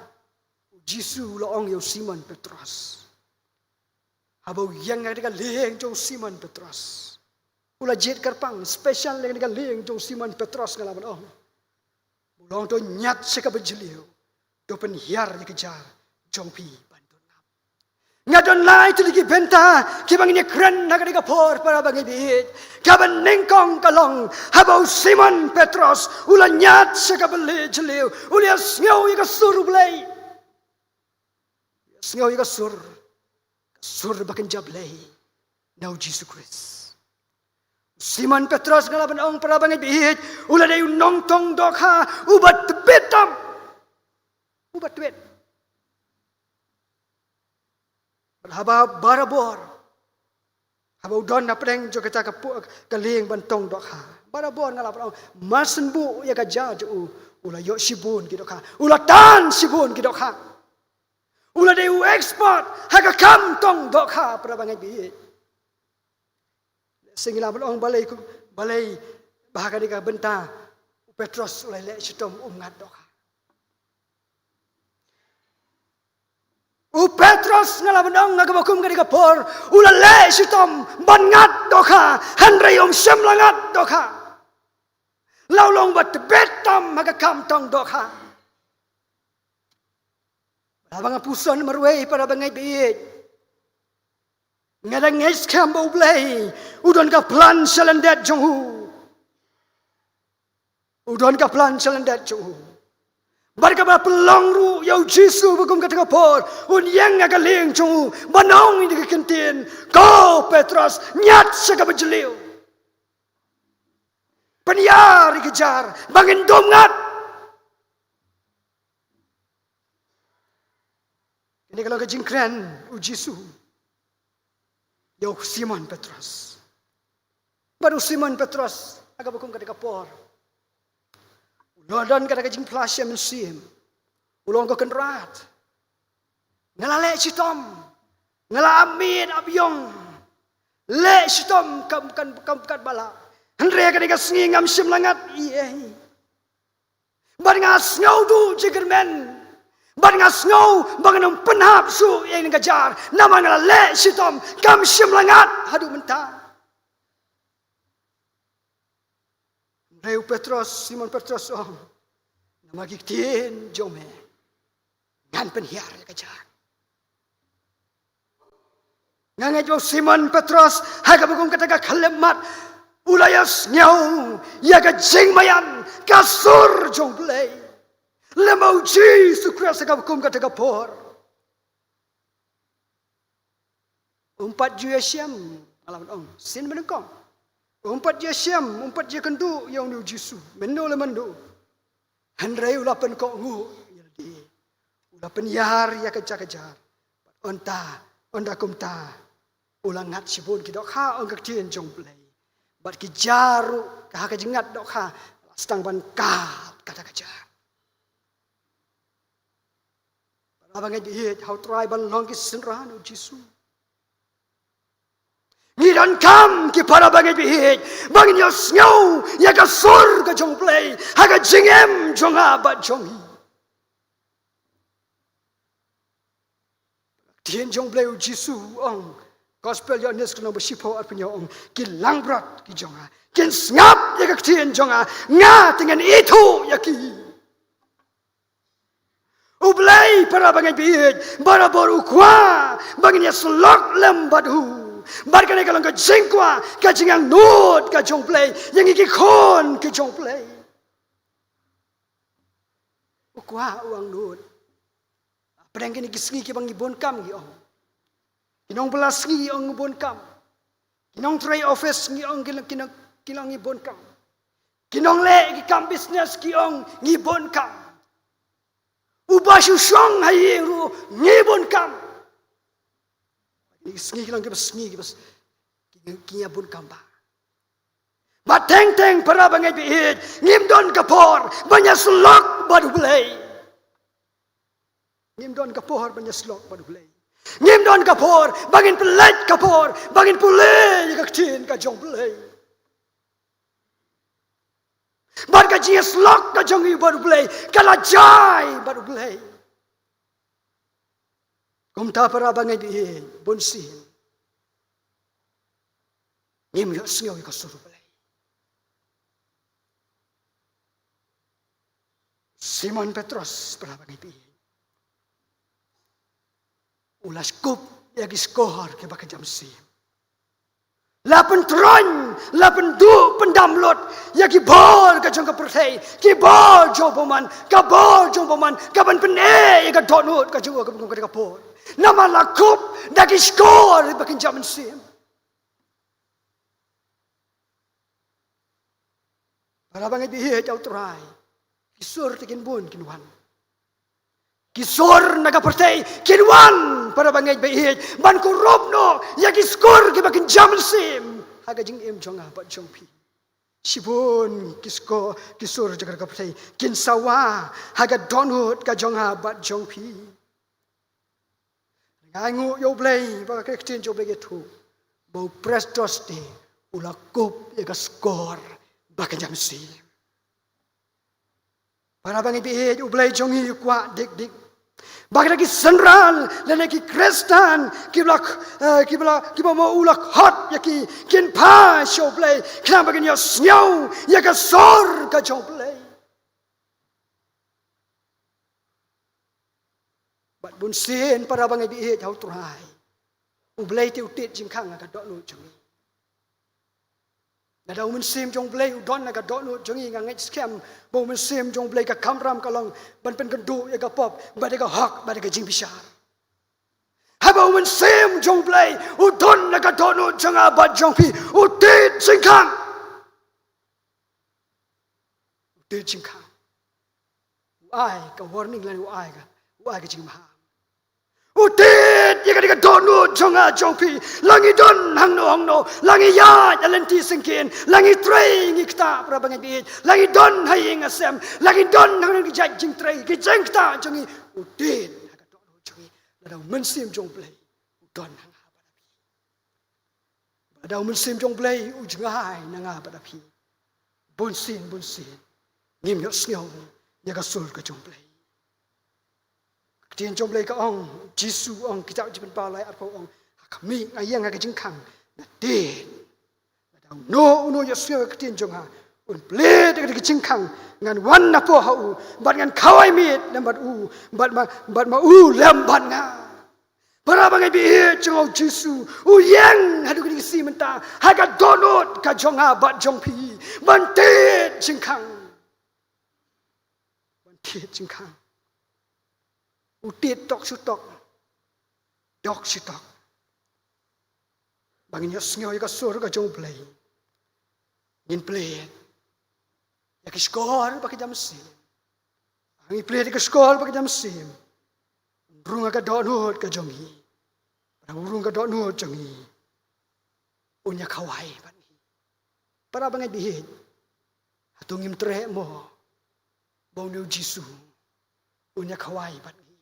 Jisu loong yo Simon Petrus. Habau yang ka leng jong Simon Petrus. Ula jet karpang special leng ka leng jong Simon Petrus ngalaman oh. Ulong to nyat seka bejeliu. Do penhiar dikejar jong pi. Ngadon lai tu lagi benta kibanginya keren nak ada por para bangi bihit kaban nengkong kalong habau Simon Petrus ulah nyat sekabeli jeliu ulah sngau ika sur belai sngau ika sur bakin jablai nau Jesus Christ Simon Petrus ngalaban ong para bangi bihit ulah dayu nongtong dokha ubat betam ubat bet haba barabor haba udon na preng jo kita ka ling bantong dokha barabor ngala prong masenbu ya ka jaju ula yo sibun ki dokha ula tan sibun ki dokha ula de export haga kam tong dokha pra bangai bi singila blong balai bahaga di ka benta Petrus ula le sitom ngat dokha Petrus ngalaban ngagabakum ka por ulale sitom bangat dokha hanrayom semlangat dokha laulong bat betam magakam tong dokha abang puson marway para bangai biit ngadang ngais kambo blay udon ka plan salandat jonghu udon ka plan salandat jonghu Barka ba pelong ru yau Jisu bagum kata kapor un yang aga leng chung banong ini kekentin kau Petrus nyat saka bejeliu peniar dikejar bangin domngat ini kalau kejingkran u Jisu yau Simon Petrus baru Simon Petrus aga bagum kata kapor London kada kajing plasya mensim. Ulong ko kenrat. Ngalale sitom. Ngalamin abyong. Le sitom kam bala. Andre kada ka singam sim langat iye. Bar ngas ngau du jigermen. Bar ngas ngau banganong penhap su yang ngajar. Nama ngalale sitom kam sim langat hadu mentah. Reu Petrus, Simon Petrus oh, nama giktin jome, ngan penhiar kejar. Ngangai jo Simon Petrus haga bagong kataga kalemat ulayas nyau yaga jingmayan kasur jong play lemau Jesus Christ haga bagong kataga por umpat ju Yesyam alaman ong sin menengkong umpat Yesyam umpat je kendu yang nu Jisu mendo lemando handrai ulapan ko ngu yaldi ulapan yar ya kejar-kejar onda kumta ulang ngat sibun ki dok ha ong kak tien jong play bat ki jaru ka ka jingat dok ha stang ban ka kata kaja abang ngai hit how try ban long ki senran o Jisu ni dan kam ki para bang ngai hit bang nyo snow ya ka sur ka jong play ha ka jingem jong ha bat jong hi tien jong play o Jisu ong Gospel yang nes kena bersipo at punya ong kilang berat ki jonga kin ngap ya ketien jonga nga dengan itu ya ki ublai para bangai biit bara boru kwa bangnya selok lembat hu bar kana kalang ka jingkwa ka jingang nut ka jong play yang iki kon ki jong play ukwa uang nut pedang kini kisngi ki bang ibon kam ki ong Kinong belas ngi ang ibon kam. Kinong tray office ngi ang kinong ibon kam. Kinong le ki kam business ki ang ngibon kam. Ubah syong hai ru ngibon kam. Ni ngi kibas ki ibon kam ba. Bateng para bangai bihit ngimdon kapor banyak selok badu belai. Ngimdon kapor banyak selok badu belai. Ngimdon kapor, bangin pelet kapor, bangin pulai ka tin ka jong pulai. Bar ka jias lok ka jong i baru pulai, kala jai baru pulai. Kumta para bangai di bonsin. Ngim yo snyo ka suru pulai. Simon Petrus para bangai di ulas kup yagi skor ke baka jam sim. Lapan tron, lapan du pendamlot yagi bol ka jong ka pertai, ki bol jong poman, ka bol jong poman, ka ban pene yaga donut ka jong ka bol. Nama lakup dagi skor baka jam sim. Para bangai bihe jau try. Kisur tikin bun kinuan. Kisor naga pertai kinwan para bangai bihit ban kurupno ya kiskor ke bakin jam sim haga jing em jonga bat jong pi sibun kisor jaga ka pertai kin sawa haga donut ka jonga bat jong pi ngangu yo blai ba ka tin jo blai tu bo prestos de ula kop ya ka skor bakin jam sim para bangai bihit ublai jongi kwa dik bagi lagi senral dan lagi Kristen kibla mau ulak hot ya kin pa show play kenapa gini ya snow ya ka sor ka show play bat bun sin para bangai biit hau turai ublay ti utit jingkang ka dok nu jongi nada umen sim jong play udon ka dok nu jongi ngangai scam bo men sim jong play ka kamram kalong ban pen kendu ya ka pop ba de ka hak ba de ka jing bishar haba umen sim jong play udon ka dok nu jonga ba jong pi utit jingkang ai ka warning lan ai ka jing ma utit ya ka donu jonga jongpi langi don hangno langi ya alenti singkin langi tray ngikta pra bangai bi langi don hai ngasem langi don hang ki jing tray ki jing ta jongi utit ka donu jongi ada mensim jong play don hang ha ada mensim jong play ujngai nanga padapi bonsin ngim yo snyo ya ka sul ka jong play Tian jom lay ka ong Jisu ong kita jipen balai arpo ong kami ngayang ka jingkang na de no ya sio ka tian jong ha un ple de ka jingkang ngan wan na po hau bat ngan kawai mit lembat u bat ma u lembat nga Para bangai bihe jong Jesu. Uyang hadu kini si mentah. Haga donut ka jong abat jong pi. Bantit jengkang. Bantit jengkang. Utit tok sutok. Dok sutok. Bangin yos ngoy ka sur ka jong play. Ngin play. Ya ki skor pa ki jam sim. Ang play ki skor pa ki jam sim. Rung ka donut ka jong hi. Rung ka donut jong hi. Unya kawai ban hi. Para bangai bihit. Hatungim tre mo. Bau nu Jisu. Unya kawai ban hi.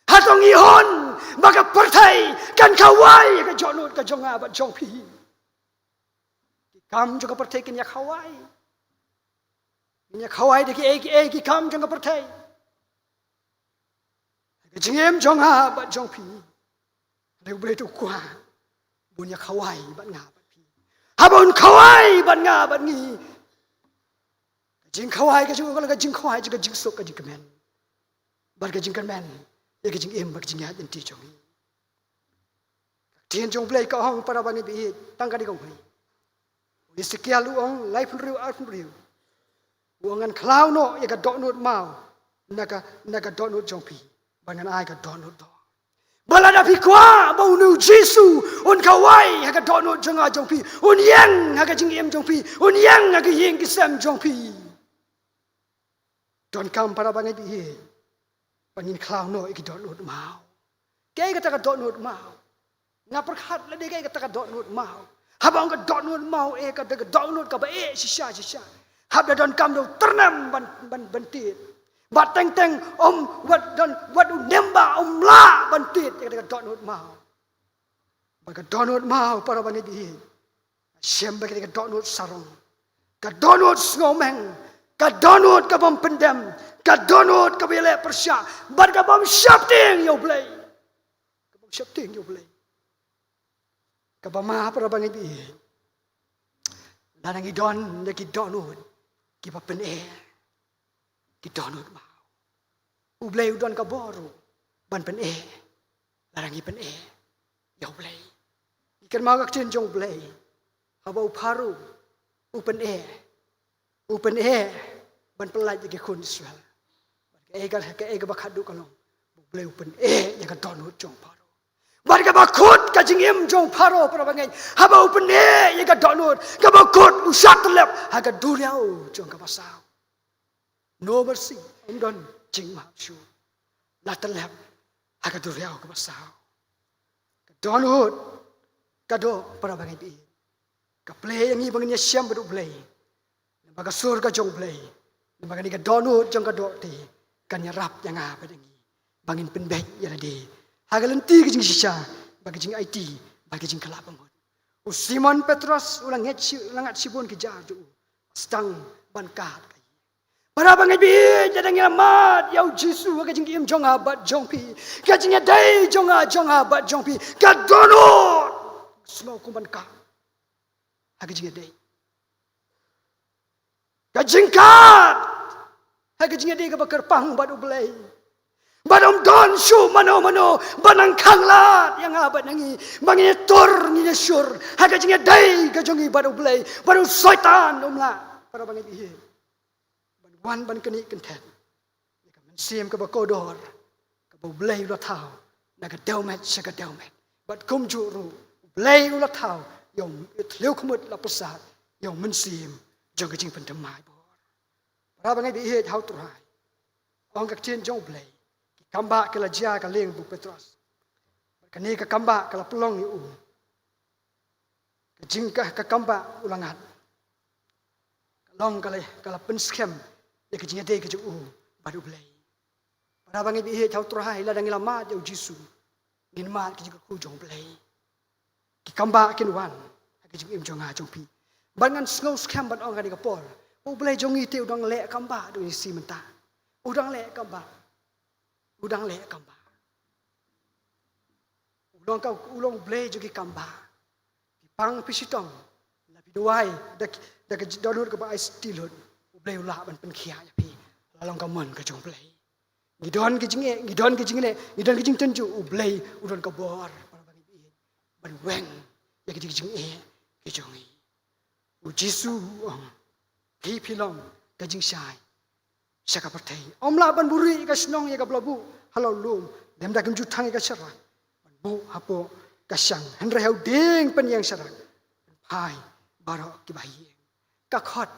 Hatong ihon baka pertai kan kawai ka donut ka jong abat jong pi. Kam juga pertai kan ya kawai. Nya kawai de ki kam juga pertai. Jengem jong ha bat jong pi. Dia boleh tu kuah. Bunya kawai bat nga bat pi. Habon kawai bat nga bat ngi. Jing kawai ka jung ka jing kawai juga jing sok ka jing kemen. Bat ka jing kemen. Ya ka jing em bat jing ya den ti jong. Tien jong play ka hong para bangi bi tang ka di kong hui. Wi sekia lu ong lai pun riu ar pun riu. Uangan klau no ya ka dok nut mau. Naga dok nut jong pi. Bangan ai ka donut do. Balada pi kwa bau nu Jesu un kawai ha ka donut jong a jong pi. Un yang ha ka jing em jong pi. Un yang ha ka yeng ki sam jong pi. Don kam para bangai bi. Panin klau no ki donut mau. Kai ka ta ka donut mau. Na perkhat la de kai ka ta ka donut mau. Habang ka donut mau ka ta ka donut ka ba shisha. Hab da don kam do ternam ban tit. Bat teng wat nemba la bantit ka donut mau. Baka donut mau para banit di. Siam baka ka donut sarong. Ka donut ngomeng, ka donut ka bom pendem, ka donut ka bele persya, bat ka bom syapting yo play. Ka bom syapting yo play. Ka bama para banit di. Lanang idon ki donut ki pa pen ki donut mau. Ublay udon ka boru. Ban pen larangi pen ya ublay. Ikan mau kak cenjong ublay. Haba uparu. Upen Upen ban pelaj ki kun Israel. Ban ka ega bakadu kalong. Ublay upen ya ka donut jong paru. Ban ka bakut ka jingim jong paro para bangai. Haba upen ya ka donut. Ka bakut usat lep ha ka duliao jong ka pasau. No mercy, don jing ma shu. La telep ha ka duliao ka pasau. Ka donut ka do para bangai bi. Ka play yang ibang niya siyam bedu play. Baga sur ka jong play. Baga ni ka donut jong ka do ti. Kanya rap yang apa dengi. Bangin penbek ya de. Ha ka lenti ka jing sisa. Baga jing IT, baga jing kalapamot. Simon Petrus ulang ngat sibon ki jaju. Stang ban kat. Para bangai bi jadang yamat yau Jesu ka jing im jong abat jong pi. Ka jing dai jong abat jong pi. Ka donut. Slow kumban ka. Ha ka jing dai. Ka jing kat. Ha ka jing dai ka bakar pang badu belai. Badom don shu mano banang kanglat yang abat nangi bangi tur ni syur. Ha ka jing dai ka jong badu belai. Badu syaitan umla. Para bangai bi. Wan ban keni kentet. Ka men sim ka ba kodor. Ka ba blay lo thao. Na ka delmet sa ka delmet. Bat kum juru. Blay lo thao. Yong tleu khmut la pasat. Yong men sim jong ka jing pentemai bor. Para bangai bi he hau turai. Ong ka tien jong blay. Ki kamba ka la jia ka leng bu Petrus. Ka ni ka kamba ka la pelong ni u. Ka jing ka kamba ulangat. Long kala penskem ya ke jinga de ke ju baru blai. Para bangi bi he tau turai la dangila ma jau Jesu. Ngin ma ke juga ku jong blai. Ki kamba kin wan ke jing im jong a jong pi. Bangan ngau skem ban ong ka di kapol. U blai jong i te udang le kamba do ni si menta. Udang le kamba. Udang le kamba. Ulong blai juga kamba. Pang pisitong la biduai dak donut ka ba stilun. Blay ulah ban pen khia ya pi. Lalong ka mon ka jong blay. ngidon ke jing ngidon ke jing le ngidon ke jing tenju ublei udon ka bor para bangi bi ban weng ya ke jing ke jongi u Jesu hi pilom ka jing sai saka partai omla ban buri ka snong ya ka blabu halo lum dem da kem ju thang ka chara ban bu hapo ka sang henre hau ding pen yang sarang hai baro ki bai ka khot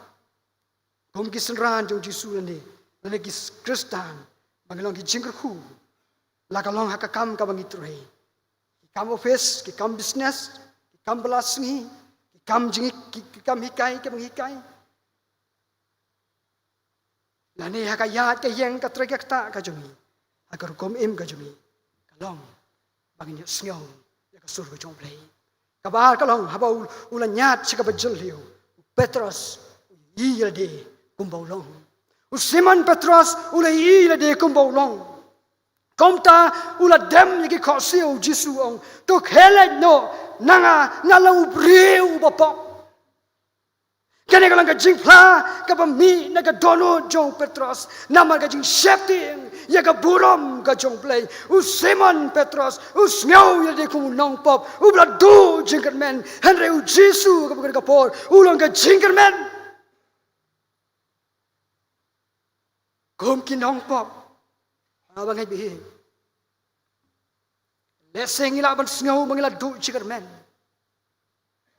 gom ki sanran jong Jesu ne ne ki Kristan bangalong ki jingker khu la ka long ha ka kam ka bangi trei ki kam office ki kam business ki kam belasngi ki kam jingi ki kam hikai ka bangi hikai la ne ha ka yat ka yeng ka trei ka ta ka jongi ha ka kom im ka jongi ka long bangi snyo ya ka sur ka jong play ka ba ka long ha ba ulan nyat chika ba jul hiu Petros yi de kumbau long Simon Petros ula ila de kumbau long komta ula dem yaki khosio Jesu ong to khele no nanga ngalau breu bapok kene kalang ka jingpla ka mi na ka dono jong Petros nama ka jing shepting ya ka burom ka jong play Simon Petros snyo ya de kum nong pop bla do jingerman henry Jesu ka por ulang ka jingerman gom kinong pop abang ai bi leseng ila ban sngo mangila du chikermen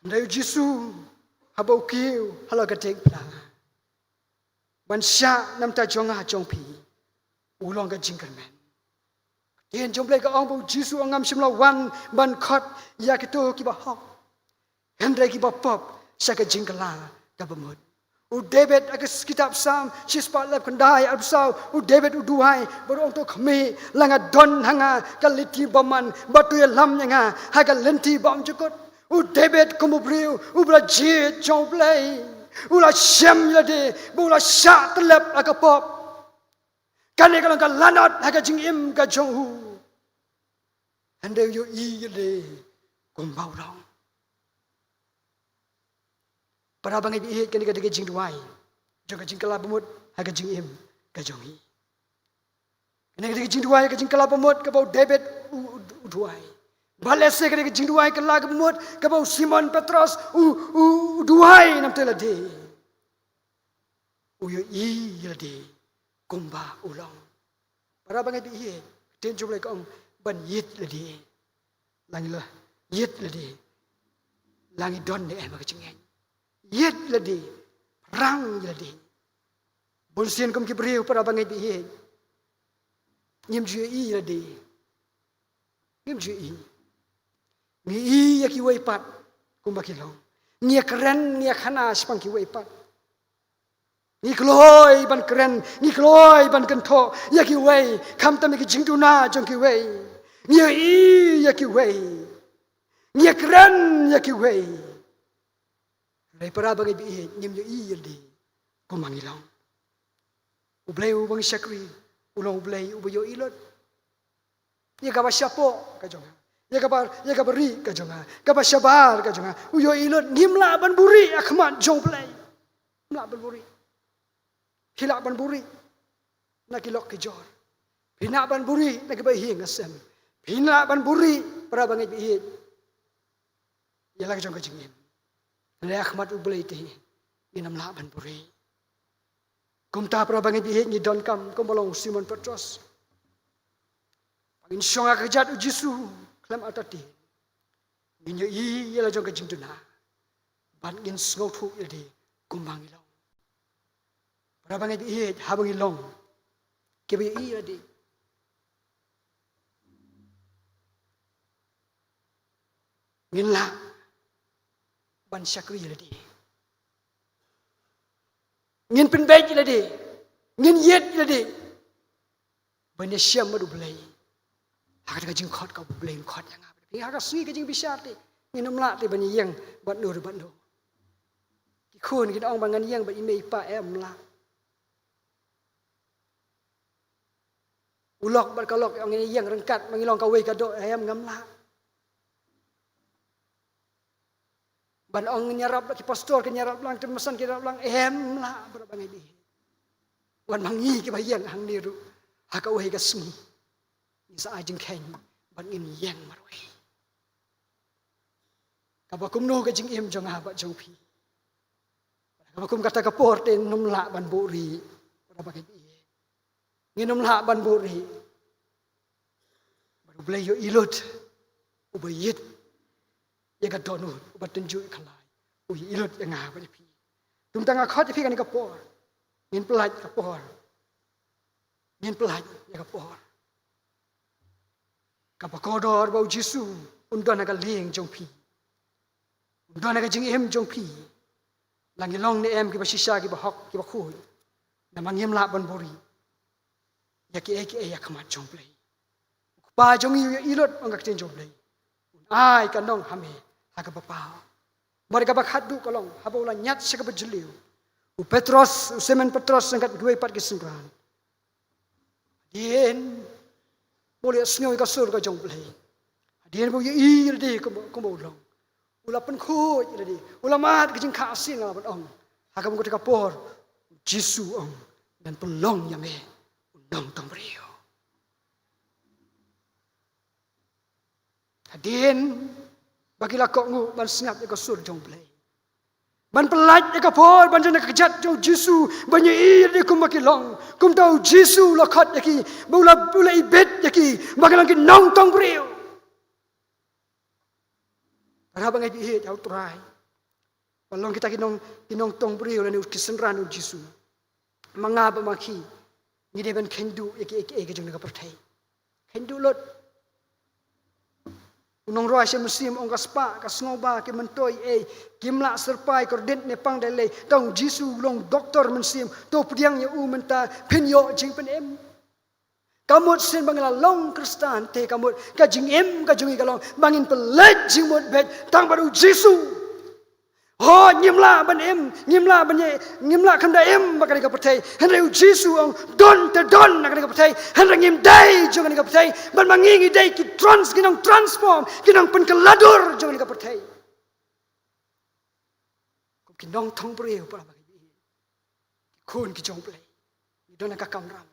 ndai Jesu habau kiu hala ka tek pla ban sha nam ta jonga jong pi ulong ka jinkermen tien jong play ka ong bu Jesu angam simla wan ban khot ya ki to ki ba hok hendrai ki ba pop sa ka jingkala ka bamut u David agas kitab Psalm sispa lep kandai absau u David u duhai borong to khmi langa don hanga kaliti baman batu lam nga ha ka lenti bam jukot u David kumubriu u bra je chomplay u la shem yade bu la sha tlep akapop kane kalang ka lanot ha ka jingim ka jonghu ande yo i yade kumbau long para bangai bi kan ka jing duai joka jing kala bamut ha ka jing im ka jongi kan ka jing duai ka jing kala bamut ka bau David u duai balese ka jing duai ka la bamut ka bau Simon Petros u duai nam tela de u yo i ya de kumba ulong para bangai bi ten jumle ka ban yit la de langila yit la de langi don de ma ka jing yet ladi rang ladi bonsian kom ki breu para bangai bi he nyim ju i ladi nyim ju i ni i ya ki wei pat kum bakilong ni keren ni khana spang ki wei pat ni kloi ban keren ni kloi ban kan tho ya ki wei kham tam ki jing tu na jong ki wei ni i ya ki wei ni keren ya ki wei Rai para bangai bi nyim yo i yeldi ko mangilong ublei u bang shakri ulong ublei u yo ilot ye ka ba shapo ka jonga ye ka bari ka jonga ka ba shabar ka jonga u yo ilot nimla ban buri akhmat jong play mla ban buri hila ban buri na kilok ki jor pina ban buri na ki ba hi ngasem pina ban buri para bangai bi ye la ka jong ka jingin le akhmat ublei te inam la ban buri kumta pra bangi bi ni don kam kombolong Simon Petros pangin songa kejat u Jesu klam atati minyo i yela jong ka jingtuna ban ngin sngo thu yedi kumbang ilong pra bangi bi habang ilong ke bi i yedi ngin la ban syakri ladi ngin penbej ladi ngin yet ladi bane syam madu blai hak ka jing khot ka blai khot yang apa pi hak sui ka jing bisa ti ngin amla ti bane yang ban do ki khun ki ong bangan yang ba imei pa em la ulok bar kalok ong yang rengkat mangilong ka wei ka do em ngam la ban ong nyarap ki pastor ki nyarap lang termesan ki nyarap lang em la berbangai di wan mangi ki bayang hang niru haka uhe ka smi sa ajing khen ban in yang marwe ka ba kum no ka jing im jong ha ba jong phi ka ba kum kata ka por ten num la ban buri para ba ke ngi num la ban buri baru blay yo ilot ubayit ya ka donu ubatun ju khalai uyi ilot yang ha ba phi tum tanga khot phi kan ka por ngin pelaj ka por ngin pelaj ya ka por kapakodor bau Jisu undon aga leng jong pi undon aga jing em jong pi langi long ne em ki ba shisha ki ba hok ki ba khu na mangem la ban bori ya ki e ya khamat jong play pa jong ilot ong ka chen jong play ai kan dong hame ha ka pa mari ka ba khat du kolong ha ba ulah nyat se ka ba jeliu u Petros u semen Petros sangkat gue pat ki singran dien boleh sengaja ka sur ka jong play dien bo yi de ko bo long ula pen khu de ula mat ka jing kha sin la ban ong ha ka ko ka por Jisu ong dan pelong ya me undang tong brio dien bagi la ko ngu ban snap ka sur jong play ban pelaj ka por ban jana ka jat jong Jisu ban yi de kum ki long kum tau Jisu la khat ki bula ibet ki bagalang ki nong tong brio para bangai bi jau trai balong kita kinong tong brio le ki senran u Jisu manga ba maki ni de ban kendu ki jong ka perthai kendu lot unong roi se musim ong ka spa ka snoba ki mentoi kimla serpai kordent ne pang dele tong Jisu long doktor musim to pudiang ya u menta penyo jing pen em kamut sin bangla long kristan te kamut ka jing em ka jungi ka long bangin pelet jing mot bet tang baru Jisu ho nyimla ban em nyimla kham da em bakari ka pathai hanre u Jisu ong don nakari ka pathai hanre ngim dai jong ka pathai ban mangi dai ki transform kinong pen kaladur jong ka pathai ko kinong thong breu para bagi khun ki jong play don ka kamram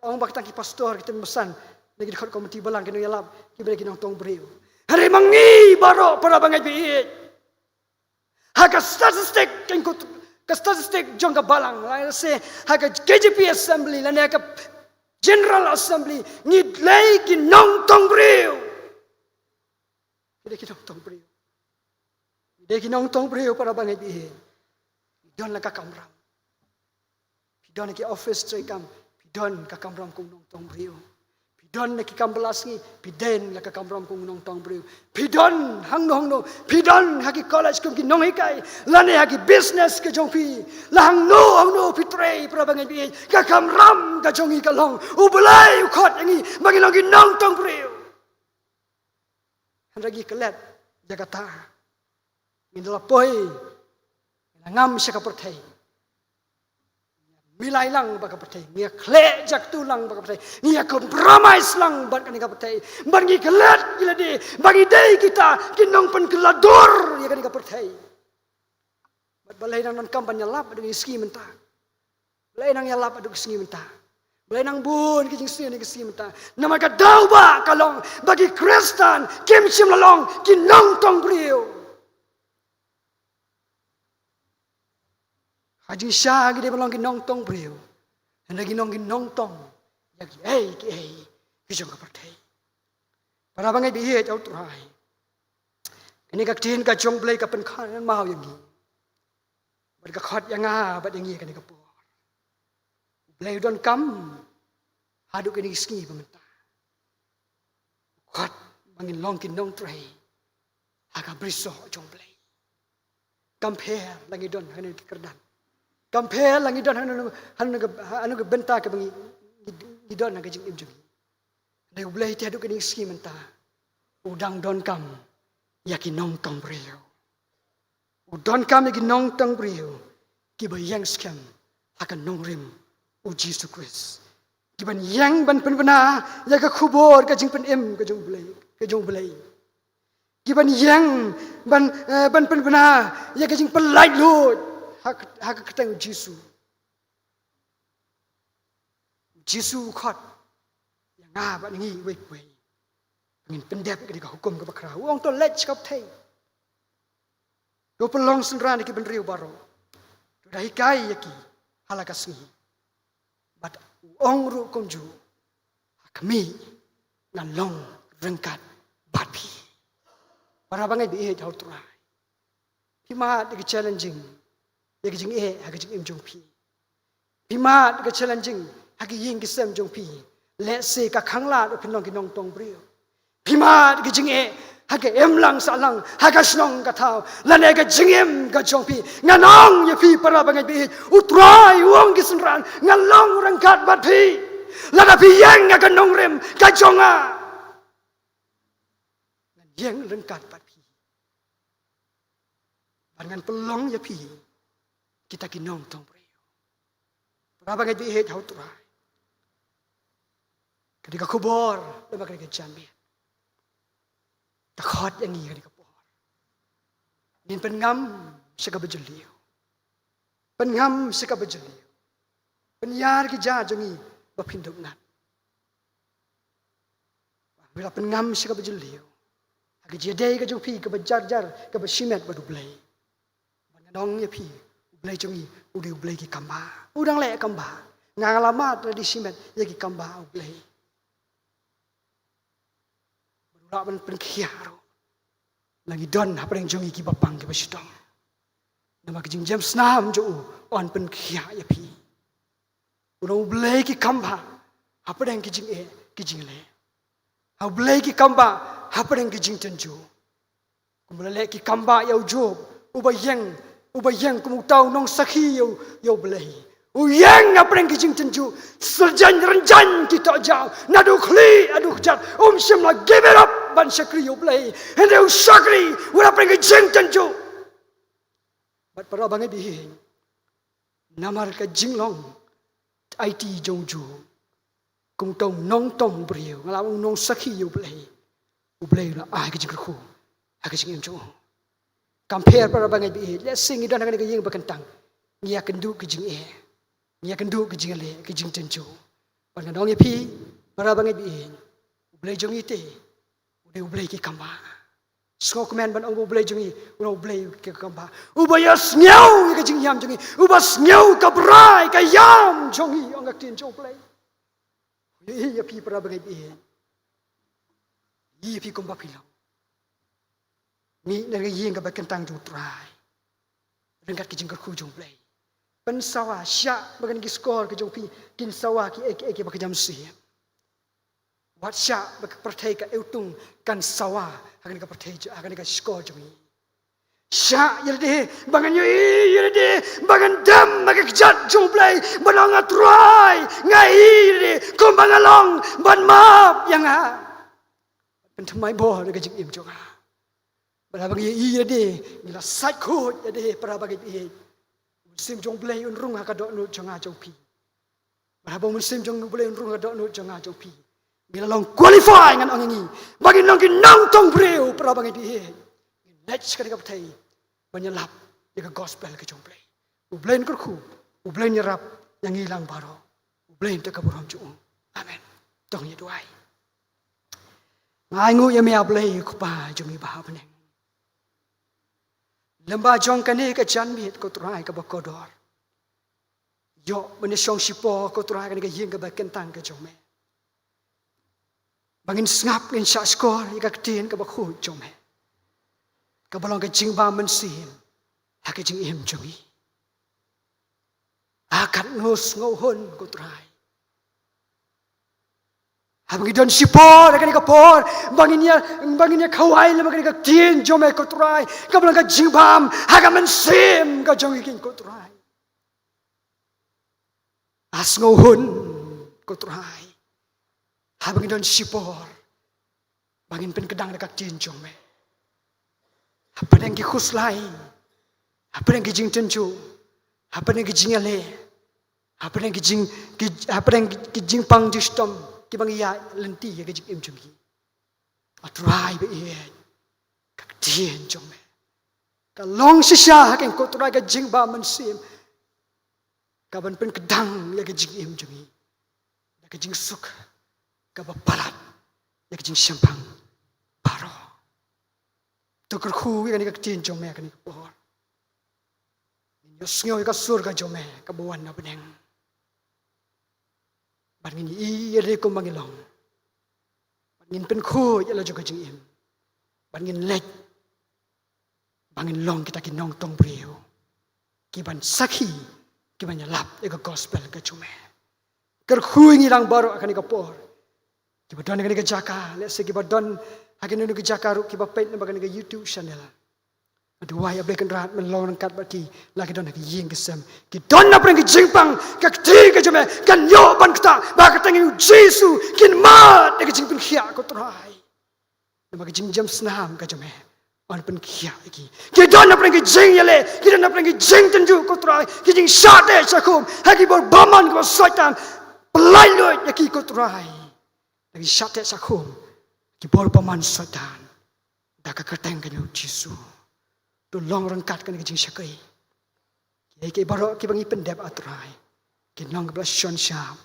ong bakta ki pastor kita mesan lagi dekat komiti balang kinong yalap ki bagi kinong tong breu hanre mangi baro para bangai bi Haka statistik jong ka balang la se haka KJP assembly la ne ka general assembly ni lay ki nong tong brio ki nong tong brio de ki nong tong brio para bangai bi don la ka kamram don ki office trai kam don ka kamram kung nong tong brio Pidon na kikambalas ni piden la kakamram kung nong tong brio pidon hang no pidon haki college kung kinong hikay lane haki business ka jong pi la hang no pitre para bangai bi kakamram ka jong ikalong ubulay ukot angi magilong kinong tong brio hanragi kelet Jakarta indala poi ngam siya ka pertay milai lang baka patay ngia kle jak tu lang baka patay ngia compromise lang ban kani ka patay ban ngi kelat gila de bagi dei kita kinong pen kelador ya kani ka patay bat balai nang kampanye lap adu ski menta balai nang yalap adu ski menta balai nang bun ki jing ski menta nama ka dauba kalong bagi Kristen kim sim lalong kinong tong brio Haji Syah gede balong kinong tong brio. Handa kinong tong. Yagi ki jong ka perthai. Para bangai bi he jau trai. Ini ka tin ka jong blai ka pen khan mau yang gi. Bar ka khot yang a bat yang gi ka ni ka por. Blai don kam. Hadu kini ski pementa. Khot bangin long kinong trai. Haka briso jong blai. Compare lagi don hanin kerdan. Compare lang idon anu ke benta ke bangi idon na kajing imjung. Dai ulai ti adu kini ski menta. Udang don kam yakin nong tong brio. Udon kam yakin nong tong brio. Kiba yang skam akan nong rim u Jesus Christ. Kiban yang ban penbena ya ka khubor kajing pen em kajong belai. Kiban yang ban penbena ya kajing pelai lut. Hak ketang Jisu Jisu khot yang ngah ngi wei wei ngin pendep ke hukum ke bakra wong to lech kap thei do pelong senran ki ben riu baro do dai kai yaki halakas ngi bat ong ru konju kami ngalong rengkat bapi para bangai bi hau trai pima de challenging de jing ha jing im jong pi pima de challenging ha ying ki sem jong pi le se ka khangla do pinong ki nong tong brio pima de jing ha em lang sa lang ha ka snong ka thau la ne ka jing em ka jong pi nganong ye pi para bangai bi utrai wong ki sunran ngalong rengkat bapi la da pi yang ka nong rem ka jonga yang rengkat bapi dengan pelong ya pi kita kinong tong brio para bangai bi hau trai ketika kubur lepas ketika jambi takut yang ini ketika kubur nin pengam sekab jeliu pengam sekab jeliu penyar kita jangi berpindah ngan bila pengam sekab jeliu agi jadi ke jupi ke berjar-jar ke bersimet berdubelai dong ya pi belai jangi udah belai ki kamba udang le kamba ngalamat tradisi met ya ki kamba belai Rak man pengkiaro lagi don apa yang jongi ki bapang ki basidong nama kijing James Nam jo on pengkia ya pi uno blai ki kamba apa yang kijing le au blai ki kamba apa yang kijing tenju kumula le ki kamba ya jo ubayang kumu tau nong sakhi yo blai uyang apa yang kijing tenju serjan renjan kita jauh nadu khli aduh jat simla give it up ban sakri yo blai hende sakri wala apa yang kijing tenju bat para bangai bihin namar ka jinglong IT jongju kumu tau nong tong brio ngalau nong sakhi yo blai la kijing khu kijing jo compare para bangai bihin let's sing idan kan kijing bakentang ngia kendu kijing Nia kendu kijing le kijing tenjo. Pangan dong pi para bangai biin. Ublay jong ite. Udah ublay ki kamba. Skok men ban ublay jong i. Udah ublay ki kamba. Ubayas nyau kijing yam jong i. Ubas nyau kabrai ka yam jong i angak tenjo ublay. Iya pi para bangai biin. Iya pi kamba pilau. Ni nang yeng ka bakentang ju try. Rengkat kijing kerku jong ublay. Pensawa syak bagan ki skor ke jong pi kin sawa ki ek bakajam si wat syak bak perthai ka eutung kan sawa akan ka perthai akan ka skor jong syak yelde bangan yelde bangan dam mak jat jong play banang atrai ngai de kom bangalong ban map yang ha pen thamai bo de ka jing im jong ha bala bagi yelde ngila sat khot yelde para bagi pi sim jong blai unrung ha kadok nu jonga jong pi bahabo musim jong blai unrung kadok nu jonga jong pi bila long qualify ngan ong ini bagi nong ki nong tong breu pra bangi di next ka thai banyalap di gospel ke jong blai ublain kurku ublain nyerap yang hilang baro ublain te ka buram ju amen tong ye duai ngai ngu ye me ablai ku pa jong i ba beneng lembah jong kane ka janmit ko trai ka bakodor yo bene song sipo ko trai ka yeng ka bakentang ka jong me bangin ngap ngin sha skor ka tin ka bakhu jong me ka balong ka jingba mensim ha ka jing im jong i akat ngus ngohon ko trai Habang idon sipor, akan ikapor, banginnya kawai lama kan ikatin jome kotrai, kabelang ka jingbam, haga mensim ka jong ikin kotrai. As ngohon kotrai, habang idon sipor, bangin pen kedang dekat tin jome. Apa yang kikus lain, apa yang kijing tenju, apa yang kijing ale, apa yang kijing pang justom. Kibang iya lenti ya kejik im jomgi atrai be iya kaktian jome kalong sisa ken ko trai ka jingba mensim kaban pen kedang ya kejik im jomgi kajing suk ka bapalat ya kajing syampang baro tukar khu ya ni ka tin jome ka ni por yo snyo ka sur ka jome ka buwan na beneng ban ngin I re ko mangilong ban ngin pen khu ya la jo kajing im ban ngin lek bangin long kita kinong tong brio kiban sakhi kiban lap ega gospel ka chume ker khui ngi rang baro akan ka por kiba don ka jaka let's say kiba don hakin nu ka jaka ru kiba pet na bagan ka YouTube channel aduh ya bleken rat men long kat baki lagi don ka ying kesem ki don na preng ki jingpang ka ti ka chume kan yo ban kta ba ka tangi Jesu kin ma ka jingpang khia ko trai na ba ka jing jam snam ka chume on pen kia iki ki don na preng jing yale ki don na preng jing tenju ko trai ki jing shate sakum haki bor baman ko soitan pelai lo yaki ko trai lagi shate sakum ki bor baman soitan da ka keteng kan Jesu to long rangkat kan ki jing shakai ki baro ki bangi pendep atrai ki nong bla shon sham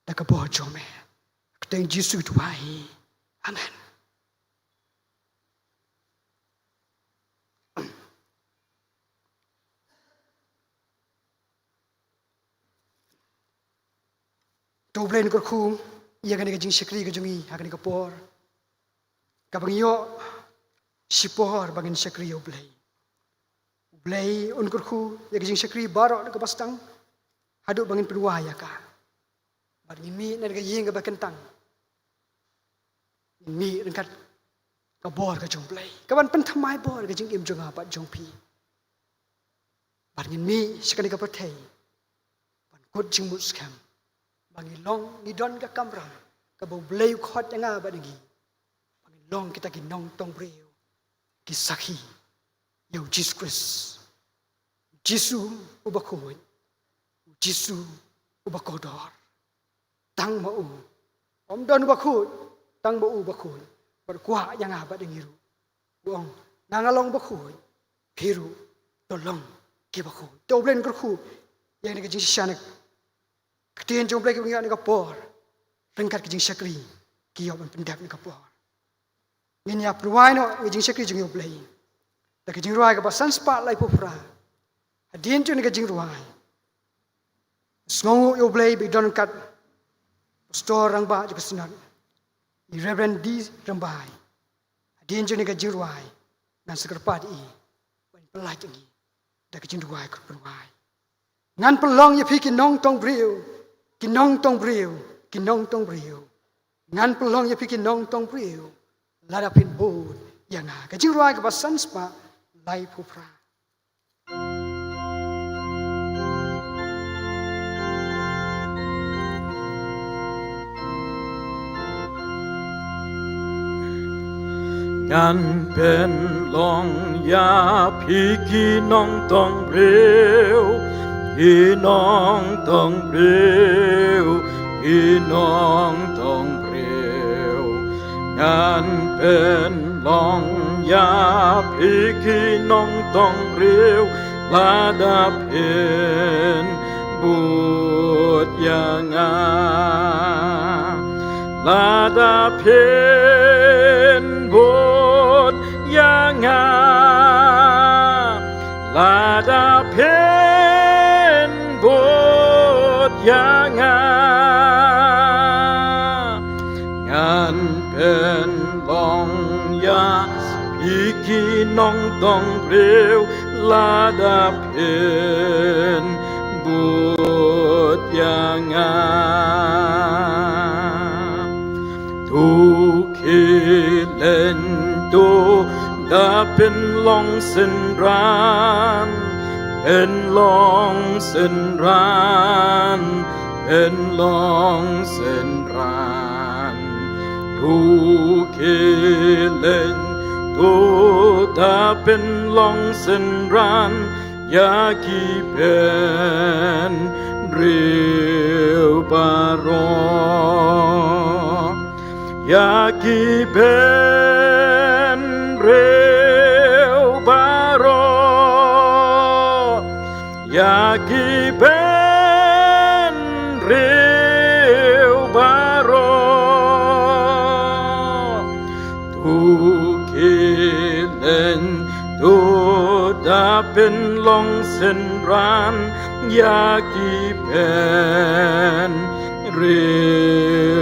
da ka bo jome keteng Jesu tuai amen. Toblen ko khu ia kan jing sekri ka jungi akan ka por ka bangyo sipor bangin sekri oblei un ko khu ia jing sekri baro ka bastang hadu bangin perwaya ka bangin mi na ka ying ka bakentang mi rengkat ka bor ka jong blei ka ban pen thamai bor ka jing im jonga pat jong pi bangin mi sekali ka pathai ban kot jing mus kam bangi long ni don ka kamram ka bo blei khot nga ba dingi bangi long kita ki nong tong breu ki sakhi yo Jesus Christ Jesu ubakoi Jesu ubakodor tang ma u om don ubakoi tang ba u bakoi bar kwa yang nga ba dingi ru wong nangalong bakoi phiru tolong ki bakoi toblen ko khu yang ni ka jing shanak Ketien jom blek ngi ka por rengkat ki jing sakri ki yo ban pendap ni ka por ngin ya pruai no jing sakri jing yo blai da ki jing ruai ka ba san spa lai pu fra adien tu ni ka jing ruai sngo yo blai bi don kat store rang ba ji pesnat ni reverend di rambai adien tu ni ka jing ruai nan sekerpat I ban pelai ngi da ki jing ruai ka pruai ngan pelong ye phi ki nong tong briu kinong tong briu ngan pelong ya pikin nong tong briu lada pin bud yang ka jing ruai ka basan spa lai pupra ngan pen long ya pikin nong tong briu Inong tong breu, inong tong breu, ngan pen long ya pikinong tong breu, lada pen but yang lada pen but yang lada pen yang ngan pen long ya piki nong tong breu lada pen but yang tu kilen tu da pen long sen ran pen long sen ran tu kilen tu ta pen long sen ran ya ki pen reu baro ya ki pen reu baro ya ki pen reu baro เป็นลองเส้นร้านยากีเป็นเรี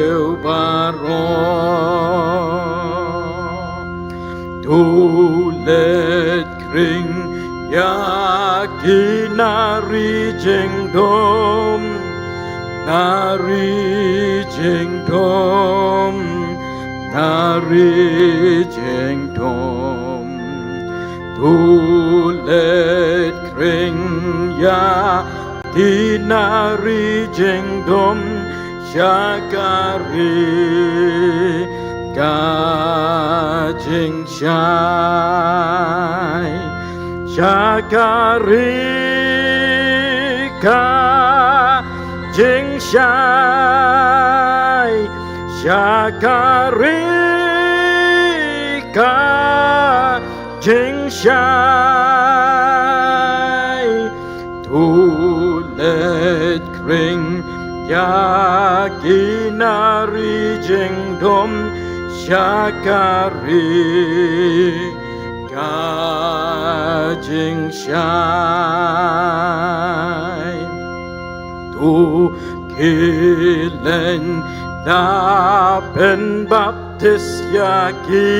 ยวบารอดูเล็ดคริงยากีนารีเจงดมนารีเจงดมนารีเจงดมดูเล็ดคริงยากีนารีเจงดมชาการีกาจิงชายชาการีกาจิงชายชาการีกาจิงชายทูเลดคริงยากีนารีเจงดมชาการีกาจิงชายทูคิเลนดาเป็นบัพติสยากี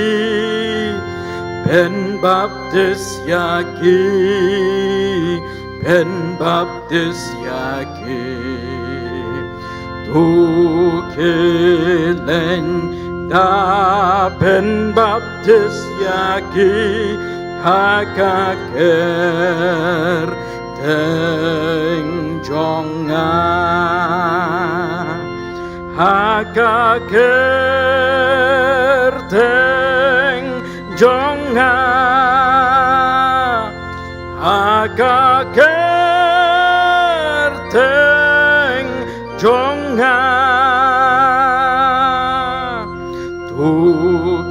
เป็นบัพติสยากีเป็นบัพติสยากีทูคิเลนดาเป็นบัพติสยากีฮากาเกรเทงจงอาฮากาเกรเทงจงอาฮากาเกรเทงจงอาทู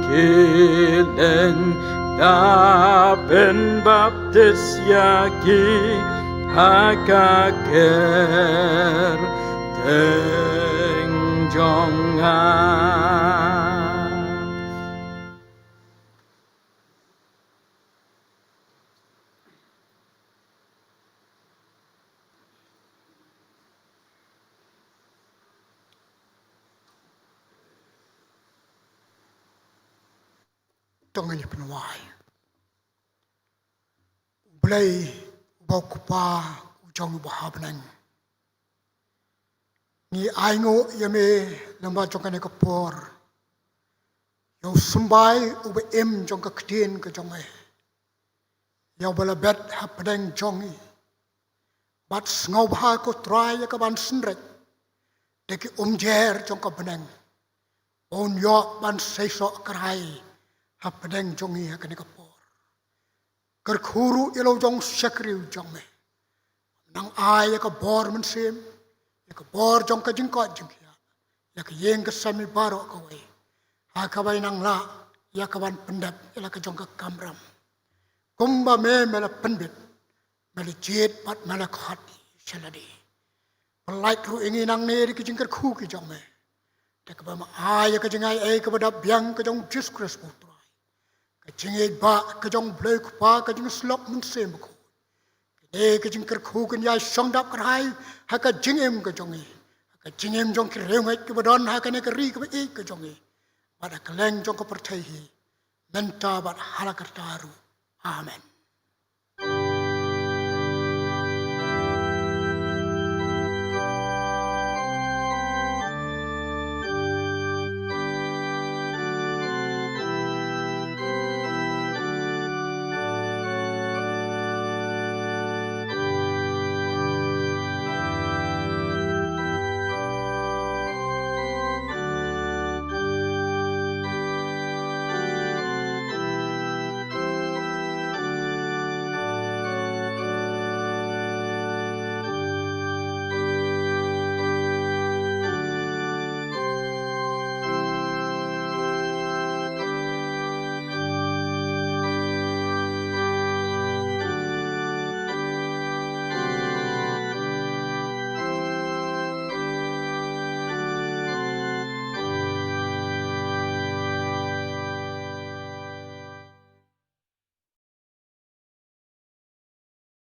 คิเลนดาเป็นบัพติสยากีฮากาเกรเทงจงอาต้องเงียบหน่อยเบลย์บอกป้าจงบ้าบนังนี่ไอ้โง่ยังไม่ลำบากจงกันในกระปอร์ยาวสบายอุบเอ็มจงกับเทียนก็จงไอ้ยาวเบลเบ็ดฮับแดงจงอีบัดสงบหาก็ตรายกับบันสนเร็จเด็กเจรจงกับบันโอนยอบันเสยสอกระไรฮับแดงจงอีกันในกระปอร์กระคูรุยเราจงสักริวจงไอ้นางอายกับบอร์มันเสียมกับบอร์จงกับจิงกอดจิงเขียกับเยงกับสามีบารอกเอาไว้หากใบนางละยากับวันปันดับยากับจงกับกำรำกุมบะเมเมลปันบิดเมลเจ็ดปัดเมลขัดเชลดีปลายครูเองนางเนริกจิงกับคู่กิจงเมแต่กับมาอายกับจิงไอกับดับยังกับจงจิสคริสต์บุตรกับจิงไอบะกับจงเบลกปากับจิงสลบมันเสียมกูเด็กจิงกระคูกันยายสองดับกระไรหากจิงเอ็มก็จงอีหากจิงเอ็มจงกระเรียงไอ้กับดอนหากเนกรีกับอีก็จงอีบัดกระเลงจงกับประเทศนันตาบัดฮาลากตารุอาเมน